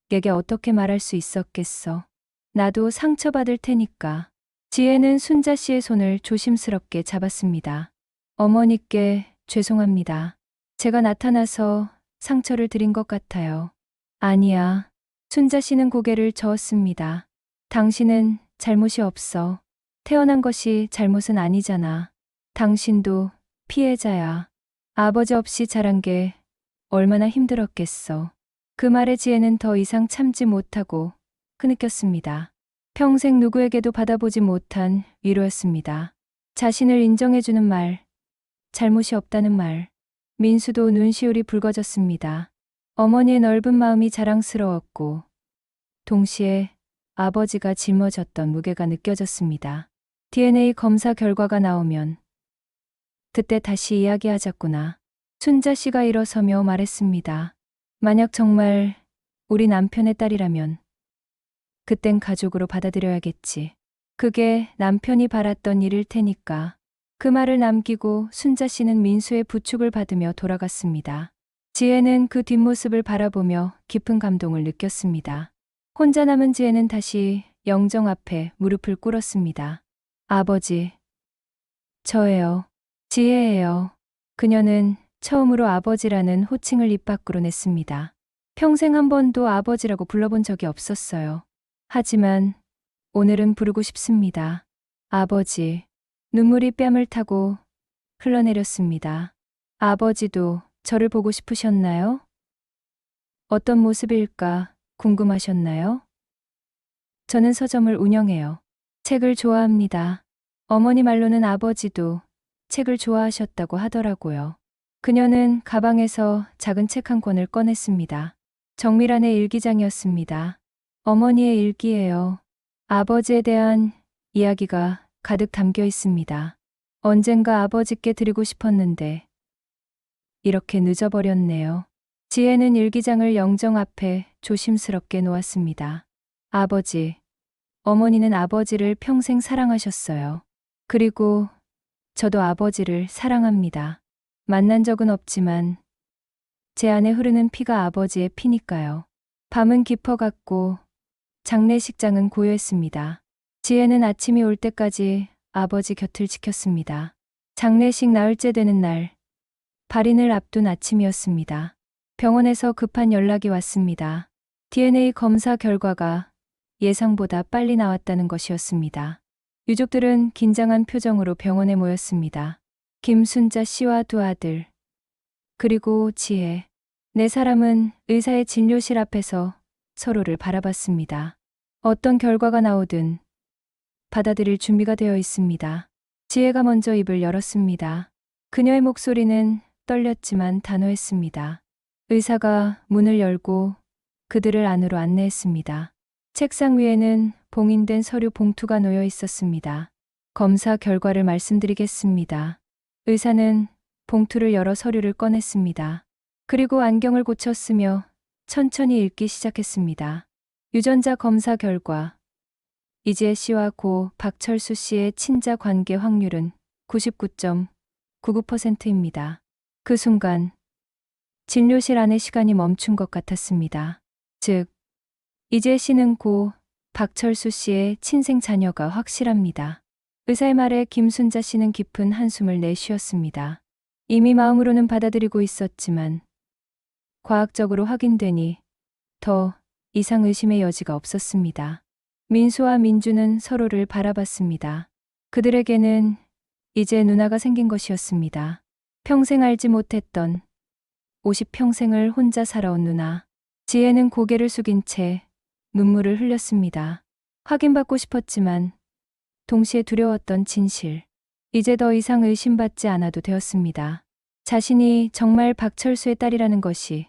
내게 어떻게 말할 수 있었겠어? 나도 상처받을 테니까. 지혜는 순자 씨의 손을 조심스럽게 잡았습니다. 어머니께 죄송합니다. 제가 나타나서 상처를 드린 것 같아요. 아니야. 순자 씨는 고개를 저었습니다. 당신은 잘못이 없어. 태어난 것이 잘못은 아니잖아. 당신도 피해자야. 아버지 없이 자란 게 얼마나 힘들었겠어. 그 말에 지혜는 더 이상 참지 못하고 느꼈습니다. 평생 누구에게도 받아보지 못한 위로였습니다. 자신을 인정해주는 말, 잘못이 없다는 말. 민수도 눈시울이 붉어졌습니다. 어머니의 넓은 마음이 자랑스러웠고 동시에 아버지가 짊어졌던 무게가 느껴졌습니다. DNA 검사 결과가 나오면 그때 다시 이야기하자꾸나. 순자 씨가 일어서며 말했습니다. 만약 정말 우리 남편의 딸이라면 그땐 가족으로 받아들여야겠지. 그게 남편이 바랐던 일일 테니까. 그 말을 남기고 순자 씨는 민수의 부축을 받으며 돌아갔습니다. 지혜는 그 뒷모습을 바라보며 깊은 감동을 느꼈습니다. 혼자 남은 지혜는 다시 영정 앞에 무릎을 꿇었습니다. 아버지, 저예요. 지혜예요. 그녀는 처음으로 아버지라는 호칭을 입 밖으로 냈습니다. 평생 한 번도 아버지라고 불러본 적이 없었어요. 하지만 오늘은 부르고 싶습니다. 아버지. 눈물이 뺨을 타고 흘러내렸습니다. 아버지도 저를 보고 싶으셨나요? 어떤 모습일까 궁금하셨나요? 저는 서점을 운영해요. 책을 좋아합니다. 어머니 말로는 아버지도 책을 좋아하셨다고 하더라고요. 그녀는 가방에서 작은 책 한 권을 꺼냈습니다. 정밀한의 일기장이었습니다. 어머니의 일기예요. 아버지에 대한 이야기가 가득 담겨 있습니다. 언젠가 아버지께 드리고 싶었는데 이렇게 늦어버렸네요. 지혜는 일기장을 영정 앞에 조심스럽게 놓았습니다. 아버지, 어머니는 아버지를 평생 사랑하셨어요. 그리고 저도 아버지를 사랑합니다. 만난 적은 없지만 제 안에 흐르는 피가 아버지의 피니까요. 밤은 깊어갔고 장례식장은 고요했습니다. 지혜는 아침이 올 때까지 아버지 곁을 지켰습니다. 장례식 나흘째 되는 날, 발인을 앞둔 아침이었습니다. 병원에서 급한 연락이 왔습니다. DNA 검사 결과가 예상보다 빨리 나왔다는 것이었습니다. 유족들은 긴장한 표정으로 병원에 모였습니다. 김순자 씨와 두 아들, 그리고 지혜. 네 사람은 의사의 진료실 앞에서 서로를 바라봤습니다. 어떤 결과가 나오든 받아들일 준비가 되어 있습니다. 지혜가 먼저 입을 열었습니다. 그녀의 목소리는 떨렸지만 단호했습니다. 의사가 문을 열고 그들을 안으로 안내했습니다. 책상 위에는 봉인된 서류 봉투가 놓여 있었습니다. 검사 결과를 말씀드리겠습니다. 의사는 봉투를 열어 서류를 꺼냈습니다. 그리고 안경을 고쳤으며 천천히 읽기 시작했습니다. 유전자 검사 결과. 이지혜 씨와 고 박철수 씨의 친자 관계 확률은 99.99%입니다. 그 순간 진료실 안의 시간이 멈춘 것 같았습니다. 즉, 이지혜 씨는 고 박철수 씨의 친생 자녀가 확실합니다. 의사의 말에 김순자 씨는 깊은 한숨을 내쉬었습니다. 이미 마음으로는 받아들이고 있었지만 과학적으로 확인되니 더 이상 의심의 여지가 없었습니다. 민수와 민주는 서로를 바라봤습니다. 그들에게는 이제 누나가 생긴 것이었습니다. 평생 알지 못했던 50평생을 혼자 살아온 누나. 지혜는 고개를 숙인 채 눈물을 흘렸습니다. 확인받고 싶었지만 동시에 두려웠던 진실. 이제 더 이상 의심받지 않아도 되었습니다. 자신이 정말 박철수의 딸이라는 것이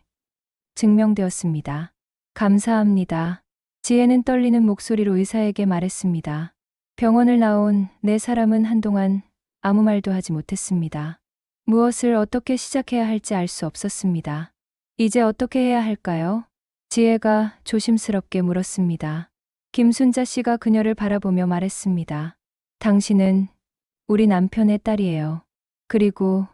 증명되었습니다. 감사합니다. 지혜는 떨리는 목소리로 의사에게 말했습니다. 병원을 나온 네 사람은 한동안 아무 말도 하지 못했습니다. 무엇을 어떻게 시작해야 할지 알 수 없었습니다. 이제 어떻게 해야 할까요? 지혜가 조심스럽게 물었습니다. 김순자 씨가 그녀를 바라보며 말했습니다. 당신은 우리 남편의 딸이에요. 그리고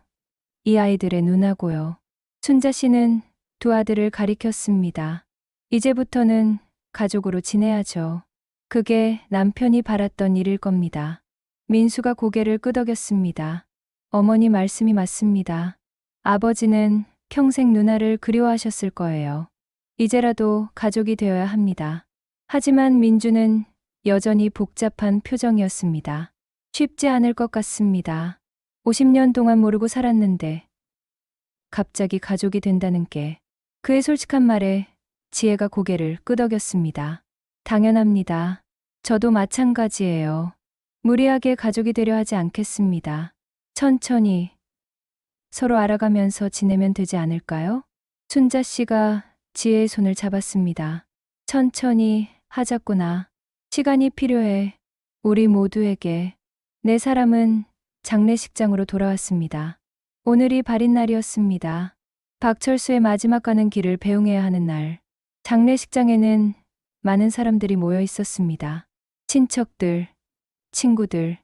이 아이들의 누나고요. 순자 씨는 두 아들을 가리켰습니다. 이제부터는 가족으로 지내야죠. 그게 남편이 바랐던 일일 겁니다. 민수가 고개를 끄덕였습니다. 어머니 말씀이 맞습니다. 아버지는 평생 누나를 그리워하셨을 거예요. 이제라도 가족이 되어야 합니다. 하지만 민주는 여전히 복잡한 표정이었습니다. 쉽지 않을 것 같습니다. 50년 동안 모르고 살았는데 갑자기 가족이 된다는 게. 그의 솔직한 말에 지혜가 고개를 끄덕였습니다. 당연합니다. 저도 마찬가지예요. 무리하게 가족이 되려 하지 않겠습니다. 천천히 서로 알아가면서 지내면 되지 않을까요? 순자 씨가 지혜의 손을 잡았습니다. 천천히 하자꾸나. 시간이 필요해. 우리 모두에게. 네 사람은 장례식장으로 돌아왔습니다. 오늘이 발인 날이었습니다. 박철수의 마지막 가는 길을 배웅해야 하는 날. 장례식장에는 많은 사람들이 모여 있었습니다. 친척들, 친구들,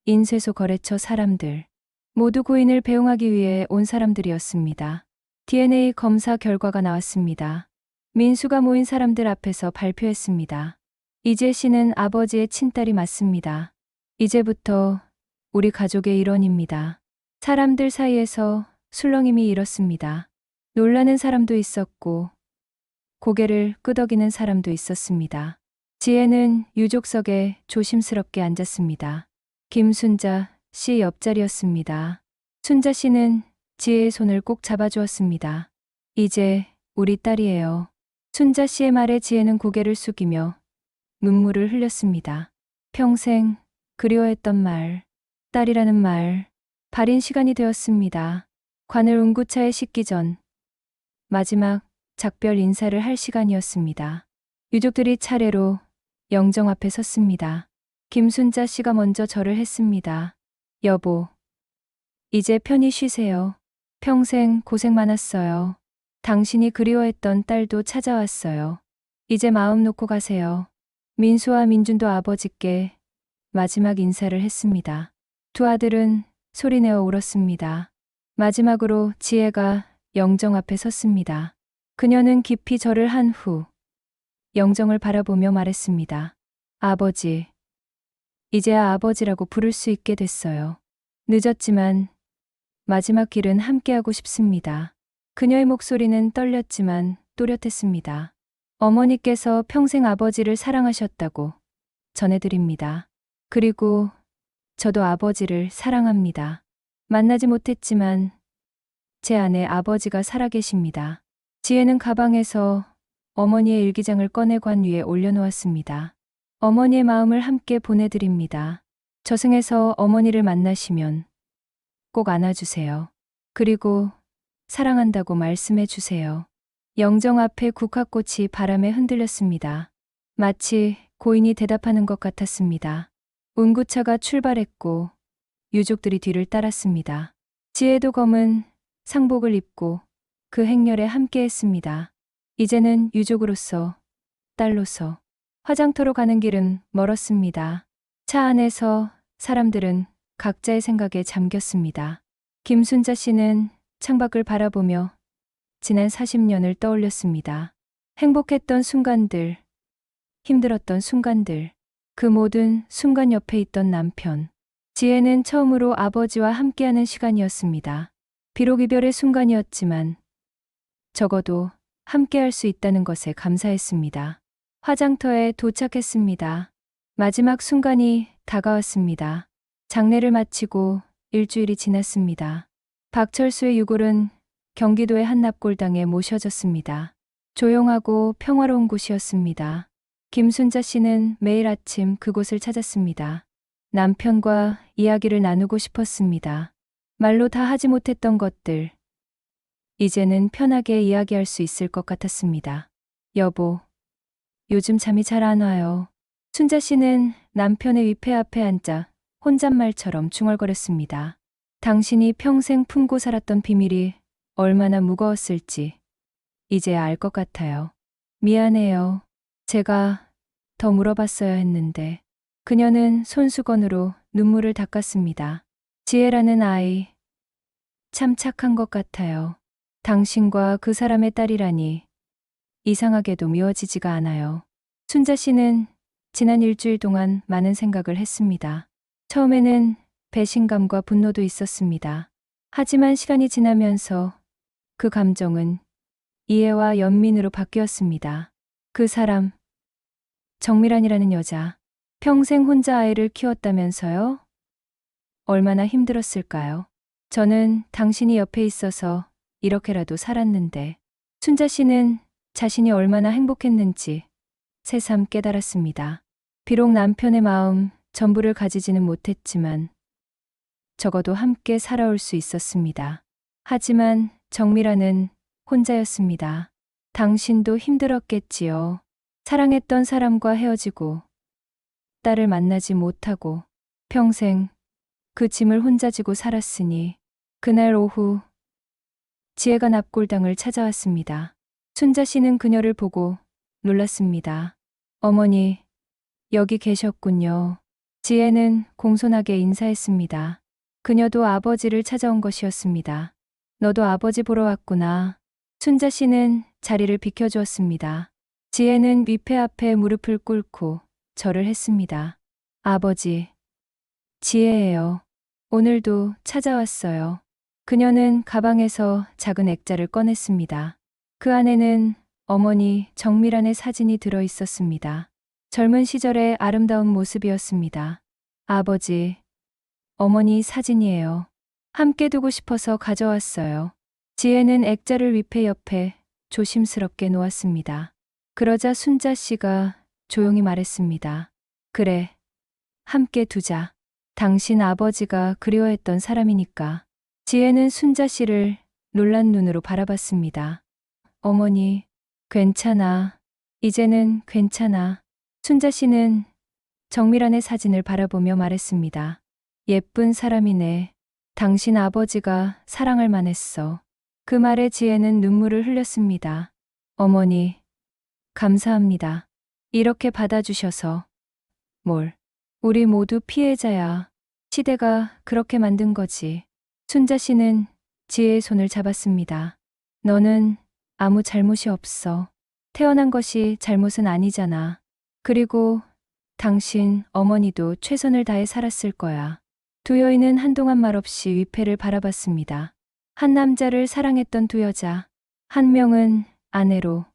인쇄소 거래처 사람들. 모두 고인을 배웅하기 위해 온 사람들이었습니다. DNA 검사 결과가 나왔습니다. 민수가 모인 사람들 앞에서 발표했습니다. 이재 씨는 아버지의 친딸이 맞습니다. 이제부터 우리 가족의 일원입니다. 사람들 사이에서 술렁임이 일었습니다. 놀라는 사람도 있었고 고개를 끄덕이는 사람도 있었습니다. 지혜는 유족석에 조심스럽게 앉았습니다. 김순자 씨 옆자리였습니다. 순자 씨는 지혜의 손을 꼭 잡아주었습니다. 이제 우리 딸이에요. 순자 씨의 말에 지혜는 고개를 숙이며 눈물을 흘렸습니다. 평생 그리워했던 말, 딸이라는 말, 발인 시간이 되었습니다. 관을 운구차에 싣기 전 마지막 작별 인사를 할 시간이었습니다. 유족들이 차례로 영정 앞에 섰습니다. 김순자 씨가 먼저 절을 했습니다. 여보, 이제 편히 쉬세요. 평생 고생 많았어요. 당신이 그리워했던 딸도 찾아왔어요. 이제 마음 놓고 가세요. 민수와 민준도 아버지께 마지막 인사를 했습니다. 두 아들은 소리내어 울었습니다. 마지막으로 지혜가 영정 앞에 섰습니다. 그녀는 깊이 절을 한 후 영정을 바라보며 말했습니다. 아버지, 이제야 아버지라고 부를 수 있게 됐어요. 늦었지만 마지막 길은 함께하고 싶습니다. 그녀의 목소리는 떨렸지만 또렷했습니다. 어머니께서 평생 아버지를 사랑하셨다고 전해드립니다. 그리고 저도 아버지를 사랑합니다. 만나지 못했지만 제 안에 아버지가 살아계십니다. 지혜는 가방에서 어머니의 일기장을 꺼내 관 위에 올려놓았습니다. 어머니의 마음을 함께 보내드립니다. 저승에서 어머니를 만나시면 꼭 안아주세요. 그리고 사랑한다고 말씀해 주세요. 영정 앞에 국화꽃이 바람에 흔들렸습니다. 마치 고인이 대답하는 것 같았습니다. 운구차가 출발했고 유족들이 뒤를 따랐습니다. 지혜도 검은 상복을 입고 그 행렬에 함께했습니다. 이제는 유족으로서, 딸로서 화장터로 가는 길은 멀었습니다. 차 안에서 사람들은 각자의 생각에 잠겼습니다. 김순자 씨는 창밖을 바라보며 지난 40년을 떠올렸습니다. 행복했던 순간들, 힘들었던 순간들, 그 모든 순간 옆에 있던 남편. 지혜는 처음으로 아버지와 함께하는 시간이었습니다. 비록 이별의 순간이었지만 적어도 함께할 수 있다는 것에 감사했습니다. 화장터에 도착했습니다. 마지막 순간이 다가왔습니다. 장례를 마치고 일주일이 지났습니다. 박철수의 유골은 경기도의 한 납골당에 모셔졌습니다. 조용하고 평화로운 곳이었습니다. 김순자 씨는 매일 아침 그곳을 찾았습니다. 남편과 이야기를 나누고 싶었습니다. 말로 다 하지 못했던 것들. 이제는 편하게 이야기할 수 있을 것 같았습니다. 여보, 요즘 잠이 잘 안 와요. 순자 씨는 남편의 위패 앞에 앉아 혼잣말처럼 중얼거렸습니다. 당신이 평생 품고 살았던 비밀이 얼마나 무거웠을지 이제 알 것 같아요. 미안해요. 제가 더 물어봤어야 했는데. 그녀는 손수건으로 눈물을 닦았습니다. 지혜라는 아이, 참 착한 것 같아요. 당신과 그 사람의 딸이라니 이상하게도 미워지지가 않아요. 순자 씨는 지난 일주일 동안 많은 생각을 했습니다. 처음에는 배신감과 분노도 있었습니다. 하지만 시간이 지나면서 그 감정은 이해와 연민으로 바뀌었습니다. 그 사람, 정미란이라는 여자, 평생 혼자 아이를 키웠다면서요? 얼마나 힘들었을까요? 저는 당신이 옆에 있어서 이렇게라도 살았는데. 순자 씨는 자신이 얼마나 행복했는지 새삼 깨달았습니다. 비록 남편의 마음 전부를 가지지는 못했지만 적어도 함께 살아올 수 있었습니다. 하지만 정미라는 혼자였습니다. 당신도 힘들었겠지요. 사랑했던 사람과 헤어지고 딸을 만나지 못하고 평생 그 짐을 혼자 지고 살았으니 그날 오후 지혜가 납골당을 찾아왔습니다. 순자 씨는 그녀를 보고 놀랐습니다. 어머니, 여기 계셨군요. 지혜는 공손하게 인사했습니다. 그녀도 아버지를 찾아온 것이었습니다. 너도 아버지 보러 왔구나. 순자 씨는 자리를 비켜주었습니다. 지혜는 위패 앞에 무릎을 꿇고 절을 했습니다. 아버지, 지혜예요. 오늘도 찾아왔어요. 그녀는 가방에서 작은 액자를 꺼냈습니다. 그 안에는 어머니 정미란의 사진이 들어 있었습니다. 젊은 시절의 아름다운 모습이었습니다. 아버지, 어머니 사진이에요. 함께 두고 싶어서 가져왔어요. 지혜는 액자를 위패 옆에 조심스럽게 놓았습니다. 그러자 순자 씨가 조용히 말했습니다. 그래, 함께 두자. 당신 아버지가 그리워했던 사람이니까. 지혜는 순자 씨를 놀란 눈으로 바라봤습니다. 어머니, 괜찮아. 이제는 괜찮아. 순자 씨는 정미란의 사진을 바라보며 말했습니다. 예쁜 사람이네. 당신 아버지가 사랑할 만했어. 그 말에 지혜는 눈물을 흘렸습니다. 어머니, 감사합니다. 이렇게 받아주셔서. 뭘? 우리 모두 피해자야. 시대가 그렇게 만든 거지. 순자 씨는 지혜의 손을 잡았습니다. 너는 아무 잘못이 없어. 태어난 것이 잘못은 아니잖아. 그리고 당신 어머니도 최선을 다해 살았을 거야. 두 여인은 한동안 말없이 위패를 바라봤습니다. 한 남자를 사랑했던 두 여자. 한 명은 아내로,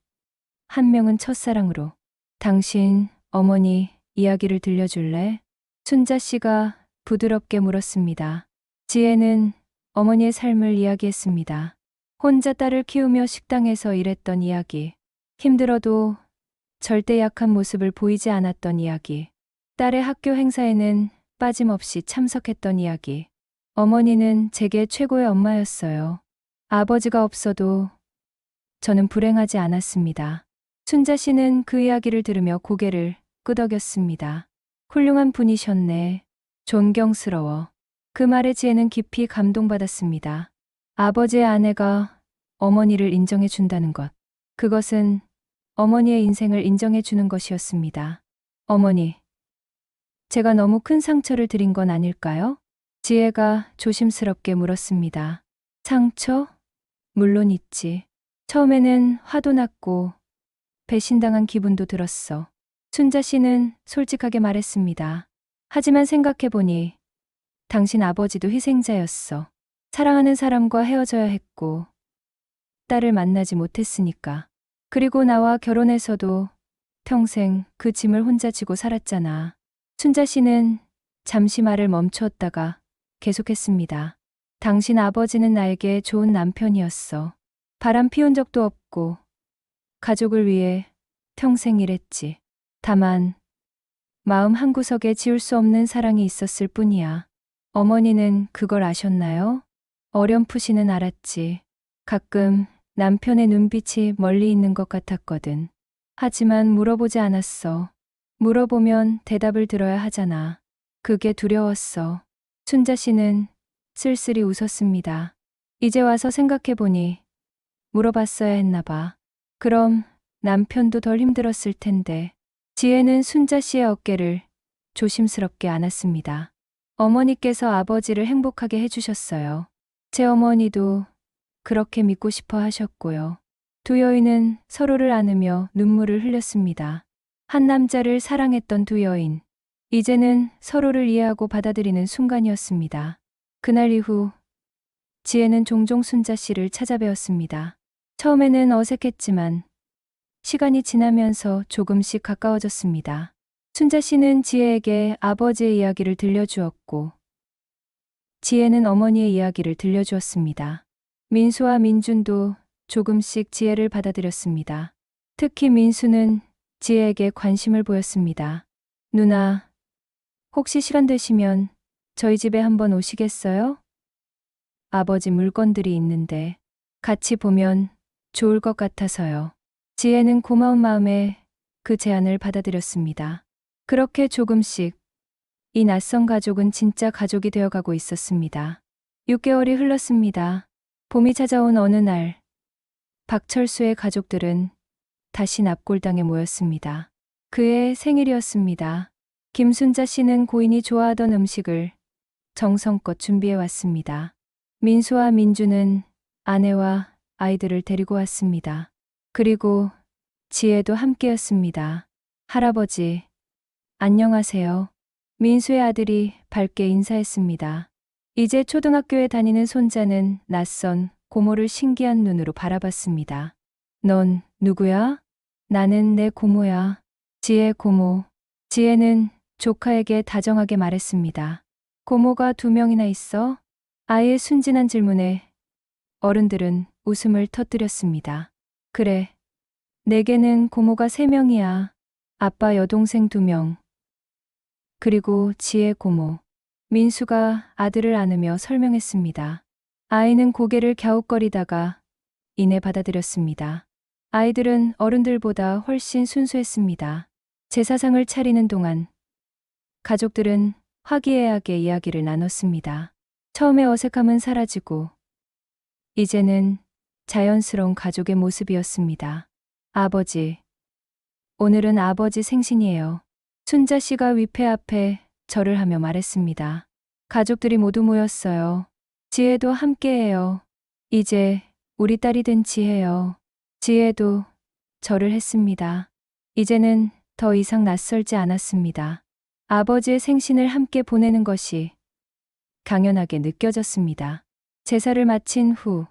한 명은 첫사랑으로. 당신 어머니 이야기를 들려줄래? 순자 씨가 부드럽게 물었습니다. 지혜는 어머니의 삶을 이야기했습니다. 혼자 딸을 키우며 식당에서 일했던 이야기. 힘들어도 절대 약한 모습을 보이지 않았던 이야기. 딸의 학교 행사에는 빠짐없이 참석했던 이야기. 어머니는 제게 최고의 엄마였어요. 아버지가 없어도 저는 불행하지 않았습니다. 순자 씨는 그 이야기를 들으며 고개를 끄덕였습니다. 훌륭한 분이셨네. 존경스러워. 그 말에 지혜는 깊이 감동받았습니다. 아버지의 아내가 어머니를 인정해 준다는 것. 그것은 어머니의 인생을 인정해 주는 것이었습니다. 어머니, 제가 너무 큰 상처를 드린 건 아닐까요? 지혜가 조심스럽게 물었습니다. 상처? 물론 있지. 처음에는 화도 났고 배신당한 기분도 들었어. 순자 씨는 솔직하게 말했습니다. 하지만 생각해보니 당신 아버지도 희생자였어. 사랑하는 사람과 헤어져야 했고 딸을 만나지 못했으니까. 그리고 나와 결혼해서도 평생 그 짐을 혼자 지고 살았잖아. 순자 씨는 잠시 말을 멈추었다가 계속했습니다. 당신 아버지는 나에게 좋은 남편이었어. 바람 피운 적도 없고 가족을 위해 평생 일했지. 다만 마음 한구석에 지울 수 없는 사랑이 있었을 뿐이야. 어머니는 그걸 아셨나요? 어렴풋이는 알았지. 가끔 남편의 눈빛이 멀리 있는 것 같았거든. 하지만 물어보지 않았어. 물어보면 대답을 들어야 하잖아. 그게 두려웠어. 순자 씨는 쓸쓸히 웃었습니다. 이제 와서 생각해보니 물어봤어야 했나 봐. 그럼 남편도 덜 힘들었을 텐데. 지혜는 순자 씨의 어깨를 조심스럽게 안았습니다. 어머니께서 아버지를 행복하게 해주셨어요. 제 어머니도 그렇게 믿고 싶어 하셨고요. 두 여인은 서로를 안으며 눈물을 흘렸습니다. 한 남자를 사랑했던 두 여인. 이제는 서로를 이해하고 받아들이는 순간이었습니다. 그날 이후 지혜는 종종 순자 씨를 찾아뵈었습니다. 처음에는 어색했지만 시간이 지나면서 조금씩 가까워졌습니다. 순자 씨는 지혜에게 아버지의 이야기를 들려주었고 지혜는 어머니의 이야기를 들려주었습니다. 민수와 민준도 조금씩 지혜를 받아들였습니다. 특히 민수는 지혜에게 관심을 보였습니다. 누나, 혹시 시간 되시면 저희 집에 한번 오시겠어요? 아버지 물건들이 있는데 같이 보면 좋을 것 같아서요. 지혜는 고마운 마음에 그 제안을 받아들였습니다. 그렇게 조금씩 이 낯선 가족은 진짜 가족이 되어가고 있었습니다. 6개월이 흘렀습니다. 봄이 찾아온 어느 날, 박철수의 가족들은 다시 납골당에 모였습니다. 그의 생일이었습니다. 김순자 씨는 고인이 좋아하던 음식을 정성껏 준비해 왔습니다. 민수와 민주는 아내와 아이들을 데리고 왔습니다. 그리고 지혜도 함께였습니다. 할아버지, 안녕하세요. 민수의 아들이 밝게 인사했습니다. 이제 초등학교에 다니는 손자는 낯선 고모를 신기한 눈으로 바라봤습니다. 넌 누구야? 나는 내 고모야. 지혜 고모. 지혜는 조카에게 다정하게 말했습니다. 고모가 2명이나 있어? 아이의 순진한 질문에 어른들은 웃음을 터뜨렸습니다. 그래. 내게는 고모가 3명이야. 아빠 여동생 2명. 그리고 지혜 고모. 민수가 아들을 안으며 설명했습니다. 아이는 고개를 갸웃거리다가 이내 받아들였습니다. 아이들은 어른들보다 훨씬 순수했습니다. 제사상을 차리는 동안 가족들은 화기애애하게 이야기를 나눴습니다. 처음에 어색함은 사라지고 이제는 자연스러운 가족의 모습이었습니다. 아버지, 오늘은 아버지 생신이에요. 순자 씨가 위패 앞에 절을 하며 말했습니다. 가족들이 모두 모였어요. 지혜도 함께해요. 이제 우리 딸이 된 지혜요. 지혜도 절을 했습니다. 이제는 더 이상 낯설지 않았습니다. 아버지의 생신을 함께 보내는 것이 당연하게 느껴졌습니다. 제사를 마친 후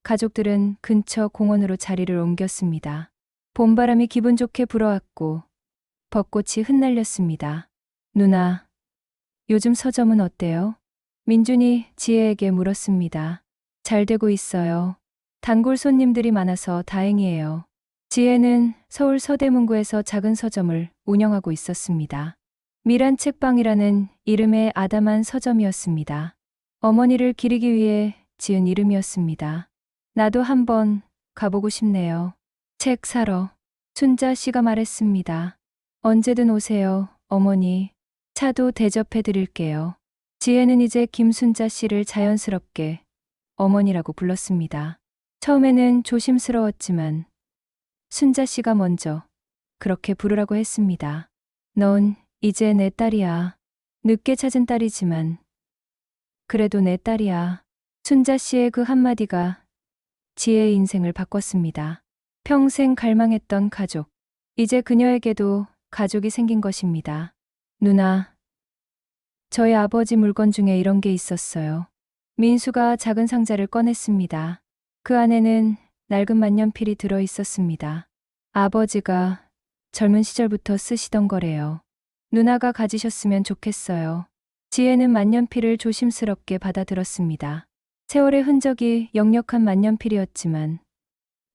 가족들은 근처 공원으로 자리를 옮겼습니다. 봄바람이 기분 좋게 불어왔고 벚꽃이 흩날렸습니다. 누나, 요즘 서점은 어때요? 민준이 지혜에게 물었습니다. 잘 되고 있어요. 단골 손님들이 많아서 다행이에요. 지혜는 서울 서대문구에서 작은 서점을 운영하고 있었습니다. 미란 책방이라는 이름의 아담한 서점이었습니다. 어머니를 기리기 위해 지은 이름이었습니다. 나도 한번 가보고 싶네요. 책 사러. 순자 씨가 말했습니다. 언제든 오세요, 어머니. 차도 대접해 드릴게요. 지혜는 이제 김순자 씨를 자연스럽게 어머니라고 불렀습니다. 처음에는 조심스러웠지만 순자 씨가 먼저 그렇게 부르라고 했습니다. 넌 이제 내 딸이야. 늦게 찾은 딸이지만 그래도 내 딸이야. 순자 씨의 그 한마디가 지혜의 인생을 바꿨습니다. 평생 갈망했던 가족. 이제 그녀에게도 가족이 생긴 것입니다. 누나, 저희 아버지 물건 중에 이런 게 있었어요. 민수가 작은 상자를 꺼냈습니다. 그 안에는 낡은 만년필이 들어 있었습니다. 아버지가 젊은 시절부터 쓰시던 거래요. 누나가 가지셨으면 좋겠어요. 지혜는 만년필을 조심스럽게 받아들었습니다. 세월의 흔적이 역력한 만년필이었지만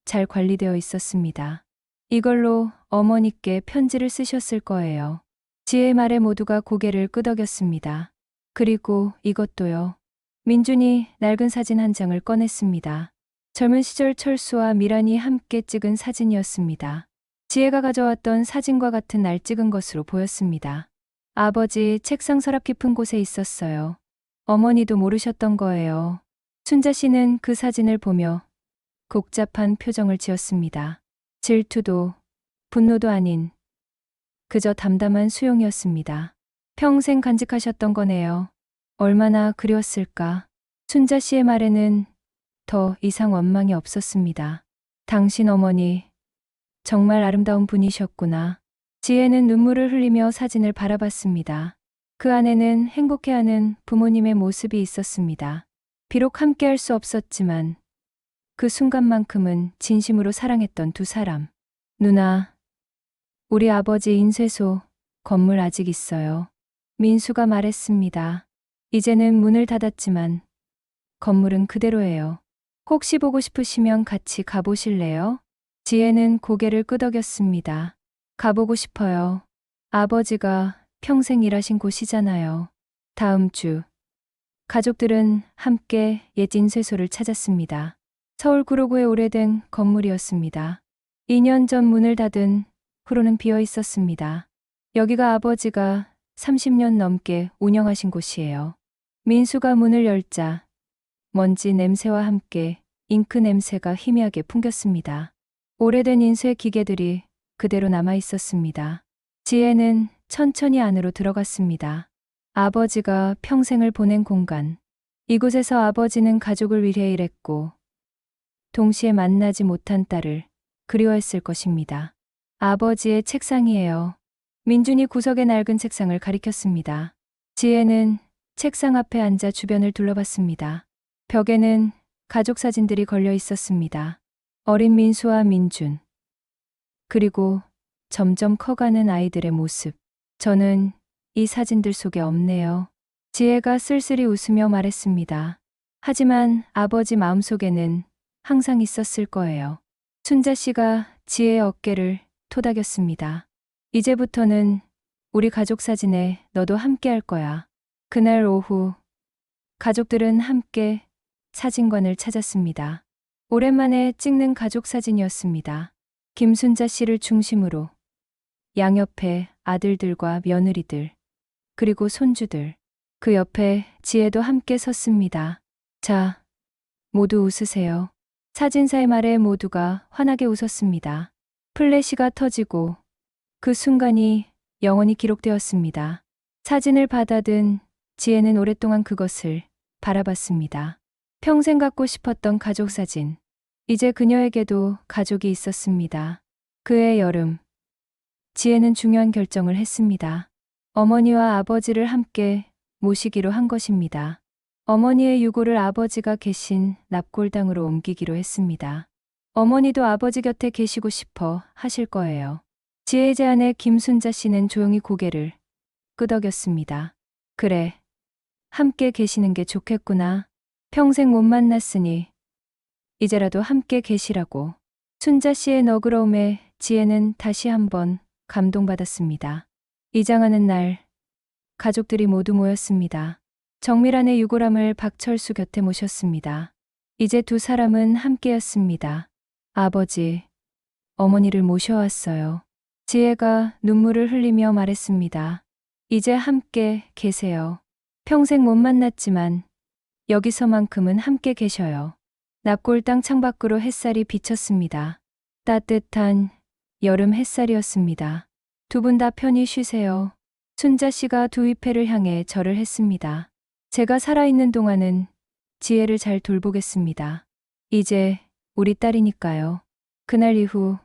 잘 관리되어 있었습니다. 이걸로 어머니께 편지를 쓰셨을 거예요. 지혜의 말에 모두가 고개를 끄덕였습니다. 그리고 이것도요. 민준이 낡은 사진 한 장을 꺼냈습니다. 젊은 시절 철수와 미란이 함께 찍은 사진이었습니다. 지혜가 가져왔던 사진과 같은 날 찍은 것으로 보였습니다. 아버지 책상 서랍 깊은 곳에 있었어요. 어머니도 모르셨던 거예요. 순자 씨는 그 사진을 보며 복잡한 표정을 지었습니다. 질투도 분노도 아닌 그저 담담한 수용이었습니다. 평생 간직하셨던 거네요. 얼마나 그리웠을까. 순자 씨의 말에는 더 이상 원망이 없었습니다. 당신 어머니 정말 아름다운 분이셨구나. 지혜는 눈물을 흘리며 사진을 바라봤습니다. 그 안에는 행복해하는 부모님의 모습이 있었습니다. 비록 함께할 수 없었지만 그 순간만큼은 진심으로 사랑했던 두 사람. 누나, 우리 아버지 인쇄소 건물 아직 있어요. 민수가 말했습니다. 이제는 문을 닫았지만 건물은 그대로예요. 혹시 보고 싶으시면 같이 가보실래요? 지혜는 고개를 끄덕였습니다. 가보고 싶어요. 아버지가 평생 일하신 곳이잖아요. 다음 주, 가족들은 함께 옛 인쇄소를 찾았습니다. 서울 구로구의 오래된 건물이었습니다. 2년 전 문을 닫은 후로는 비어 있었습니다. 여기가 아버지가 30년 넘게 운영하신 곳이에요. 민수가 문을 열자 먼지 냄새와 함께 잉크 냄새가 희미하게 풍겼습니다. 오래된 인쇄 기계들이 그대로 남아 있었습니다. 지혜는 천천히 안으로 들어갔습니다. 아버지가 평생을 보낸 공간. 이곳에서 아버지는 가족을 위해 일했고 동시에 만나지 못한 딸을 그리워했을 것입니다. 아버지의 책상이에요. 민준이 구석의 낡은 책상을 가리켰습니다. 지혜는 책상 앞에 앉아 주변을 둘러봤습니다. 벽에는 가족 사진들이 걸려 있었습니다. 어린 민수와 민준. 그리고 점점 커가는 아이들의 모습. 저는 이 사진들 속에 없네요. 지혜가 쓸쓸히 웃으며 말했습니다. 하지만 아버지 마음속에는 항상 있었을 거예요. 순자 씨가 지혜의 어깨를 토닥였습니다. 이제부터는 우리 가족 사진에 너도 함께 할 거야. 그날 오후, 가족들은 함께 사진관을 찾았습니다. 오랜만에 찍는 가족 사진이었습니다. 김순자 씨를 중심으로 양옆에 아들들과 며느리들, 그리고 손주들, 그 옆에 지혜도 함께 섰습니다. 자, 모두 웃으세요. 사진사의 말에 모두가 환하게 웃었습니다. 플래시가 터지고 그 순간이 영원히 기록되었습니다. 사진을 받아든 지혜는 오랫동안 그것을 바라봤습니다. 평생 갖고 싶었던 가족 사진. 이제 그녀에게도 가족이 있었습니다. 그해 여름, 지혜는 중요한 결정을 했습니다. 어머니와 아버지를 함께 모시기로 한 것입니다. 어머니의 유고를 아버지가 계신 납골당으로 옮기기로 했습니다. 어머니도 아버지 곁에 계시고 싶어 하실 거예요. 지혜의 제안에 김순자 씨는 조용히 고개를 끄덕였습니다. 그래, 함께 계시는 게 좋겠구나. 평생 못 만났으니 이제라도 함께 계시라고. 순자 씨의 너그러움에 지혜는 다시 한번 감동받았습니다. 이장하는 날, 가족들이 모두 모였습니다. 정밀한의 유골함을 박철수 곁에 모셨습니다. 이제 두 사람은 함께였습니다. 아버지, 어머니를 모셔왔어요. 지혜가 눈물을 흘리며 말했습니다. 이제 함께 계세요. 평생 못 만났지만 여기서만큼은 함께 계셔요. 납골당 창밖으로 햇살이 비쳤습니다. 따뜻한 여름 햇살이었습니다. 두 분 다 편히 쉬세요. 순자 씨가 두 위패를 향해 절을 했습니다. 제가 살아있는 동안은 지혜를 잘 돌보겠습니다. 이제 우리 딸이니까요. 그날 이후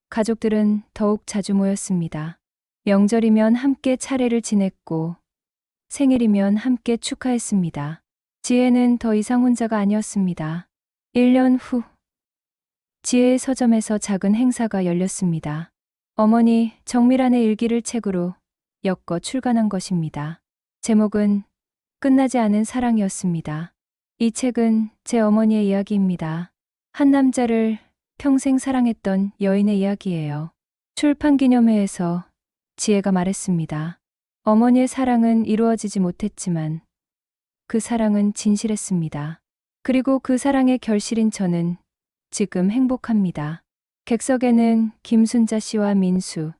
가족들은 더욱 자주 모였습니다. 명절이면 함께 차례를 지냈고 생일이면 함께 축하했습니다. 지혜는 더 이상 혼자가 아니었습니다. 1년 후, 지혜의 서점에서 작은 행사가 열렸습니다. 어머니 정밀한의 일기를 책으로 엮어 출간한 것입니다. 제목은 끝나지 않은 사랑이었습니다. 이 책은 제 어머니의 이야기입니다. 한 남자를 평생 사랑했던 여인의 이야기예요. 출판 기념회에서 지혜가 말했습니다. 어머니의 사랑은 이루어지지 못했지만 그 사랑은 진실했습니다. 그리고 그 사랑의 결실인 저는 지금 행복합니다. 객석에는 김순자 씨와 민수,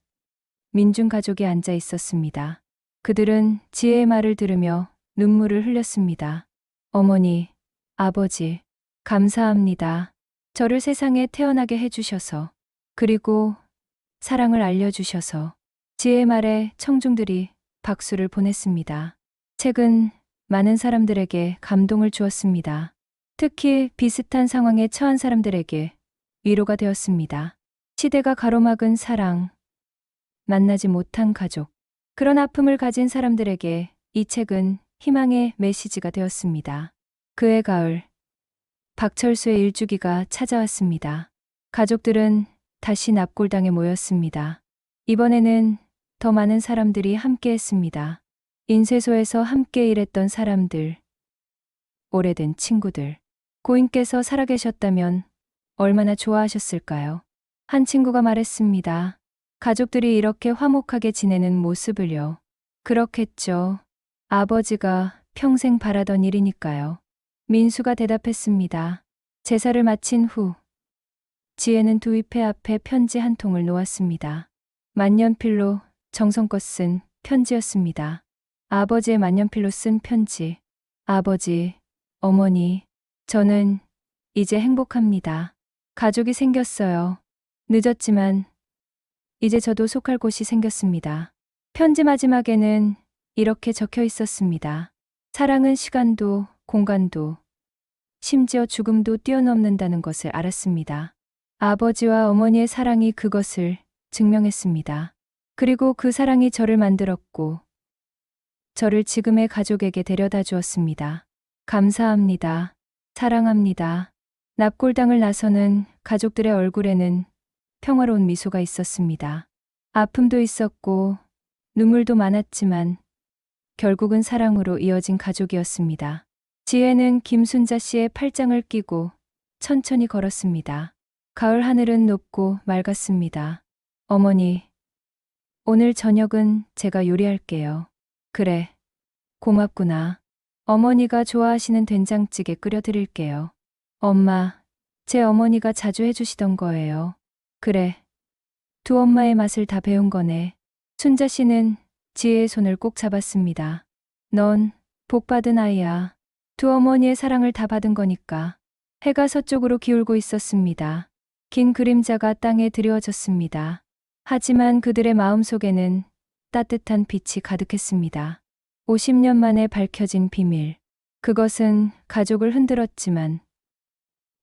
민준 가족이 앉아 있었습니다. 그들은 지혜의 말을 들으며 눈물을 흘렸습니다. 어머니, 아버지, 감사합니다. 저를 세상에 태어나게 해주셔서, 그리고 사랑을 알려주셔서. 지혜의 말에 청중들이 박수를 보냈습니다. 책은 많은 사람들에게 감동을 주었습니다. 특히 비슷한 상황에 처한 사람들에게 위로가 되었습니다. 시대가 가로막은 사랑, 만나지 못한 가족, 그런 아픔을 가진 사람들에게 이 책은 희망의 메시지가 되었습니다. 그해 가을, 박철수의 일주기가 찾아왔습니다. 가족들은 다시 납골당에 모였습니다. 이번에는 더 많은 사람들이 함께했습니다. 인쇄소에서 함께 일했던 사람들, 오래된 친구들. 고인께서 살아계셨다면 얼마나 좋아하셨을까요? 한 친구가 말했습니다. 가족들이 이렇게 화목하게 지내는 모습을요. 그렇겠죠. 아버지가 평생 바라던 일이니까요. 민수가 대답했습니다. 제사를 마친 후 지혜는 두위패 앞에 편지 한 통을 놓았습니다. 만년필로 정성껏 쓴 편지였습니다. 아버지의 만년필로 쓴 편지. 아버지, 어머니, 저는 이제 행복합니다. 가족이 생겼어요. 늦었지만 이제 저도 속할 곳이 생겼습니다. 편지 마지막에는 이렇게 적혀 있었습니다. 사랑은 시간도 공간도 심지어 죽음도 뛰어넘는다는 것을 알았습니다. 아버지와 어머니의 사랑이 그것을 증명했습니다. 그리고 그 사랑이 저를 만들었고 저를 지금의 가족에게 데려다 주었습니다. 감사합니다. 사랑합니다. 납골당을 나서는 가족들의 얼굴에는 평화로운 미소가 있었습니다. 아픔도 있었고 눈물도 많았지만 결국은 사랑으로 이어진 가족이었습니다. 지혜는 김순자 씨의 팔짱을 끼고 천천히 걸었습니다. 가을 하늘은 높고 맑았습니다. 어머니, 오늘 저녁은 제가 요리할게요. 그래, 고맙구나. 어머니가 좋아하시는 된장찌개 끓여드릴게요. 엄마, 제 어머니가 자주 해주시던 거예요. 그래, 두 엄마의 맛을 다 배운 거네. 순자 씨는 지혜의 손을 꼭 잡았습니다. 넌 복받은 아이야. 두 어머니의 사랑을 다 받은 거니까. 해가 서쪽으로 기울고 있었습니다. 긴 그림자가 땅에 드리워졌습니다. 하지만 그들의 마음속에는 따뜻한 빛이 가득했습니다. 50년 만에 밝혀진 비밀. 그것은 가족을 흔들었지만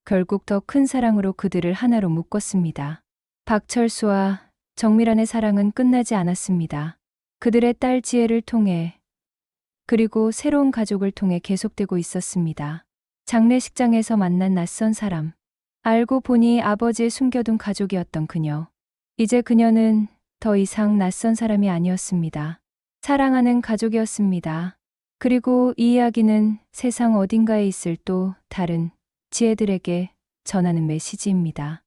결국 더 큰 사랑으로 그들을 하나로 묶었습니다. 박철수와 정미란의 사랑은 끝나지 않았습니다. 그들의 딸 지혜를 통해 그리고 새로운 가족을 통해 계속되고 있었습니다. 장례식장에서 만난 낯선 사람. 알고 보니 아버지의 숨겨둔 가족이었던 그녀. 이제 그녀는 더 이상 낯선 사람이 아니었습니다. 사랑하는 가족이었습니다. 그리고 이 이야기는 세상 어딘가에 있을 또 다른 지혜들에게 전하는 메시지입니다.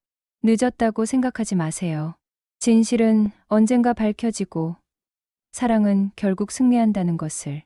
늦었다고 생각하지 마세요. 진실은 언젠가 밝혀지고 사랑은 결국 승리한다는 것을.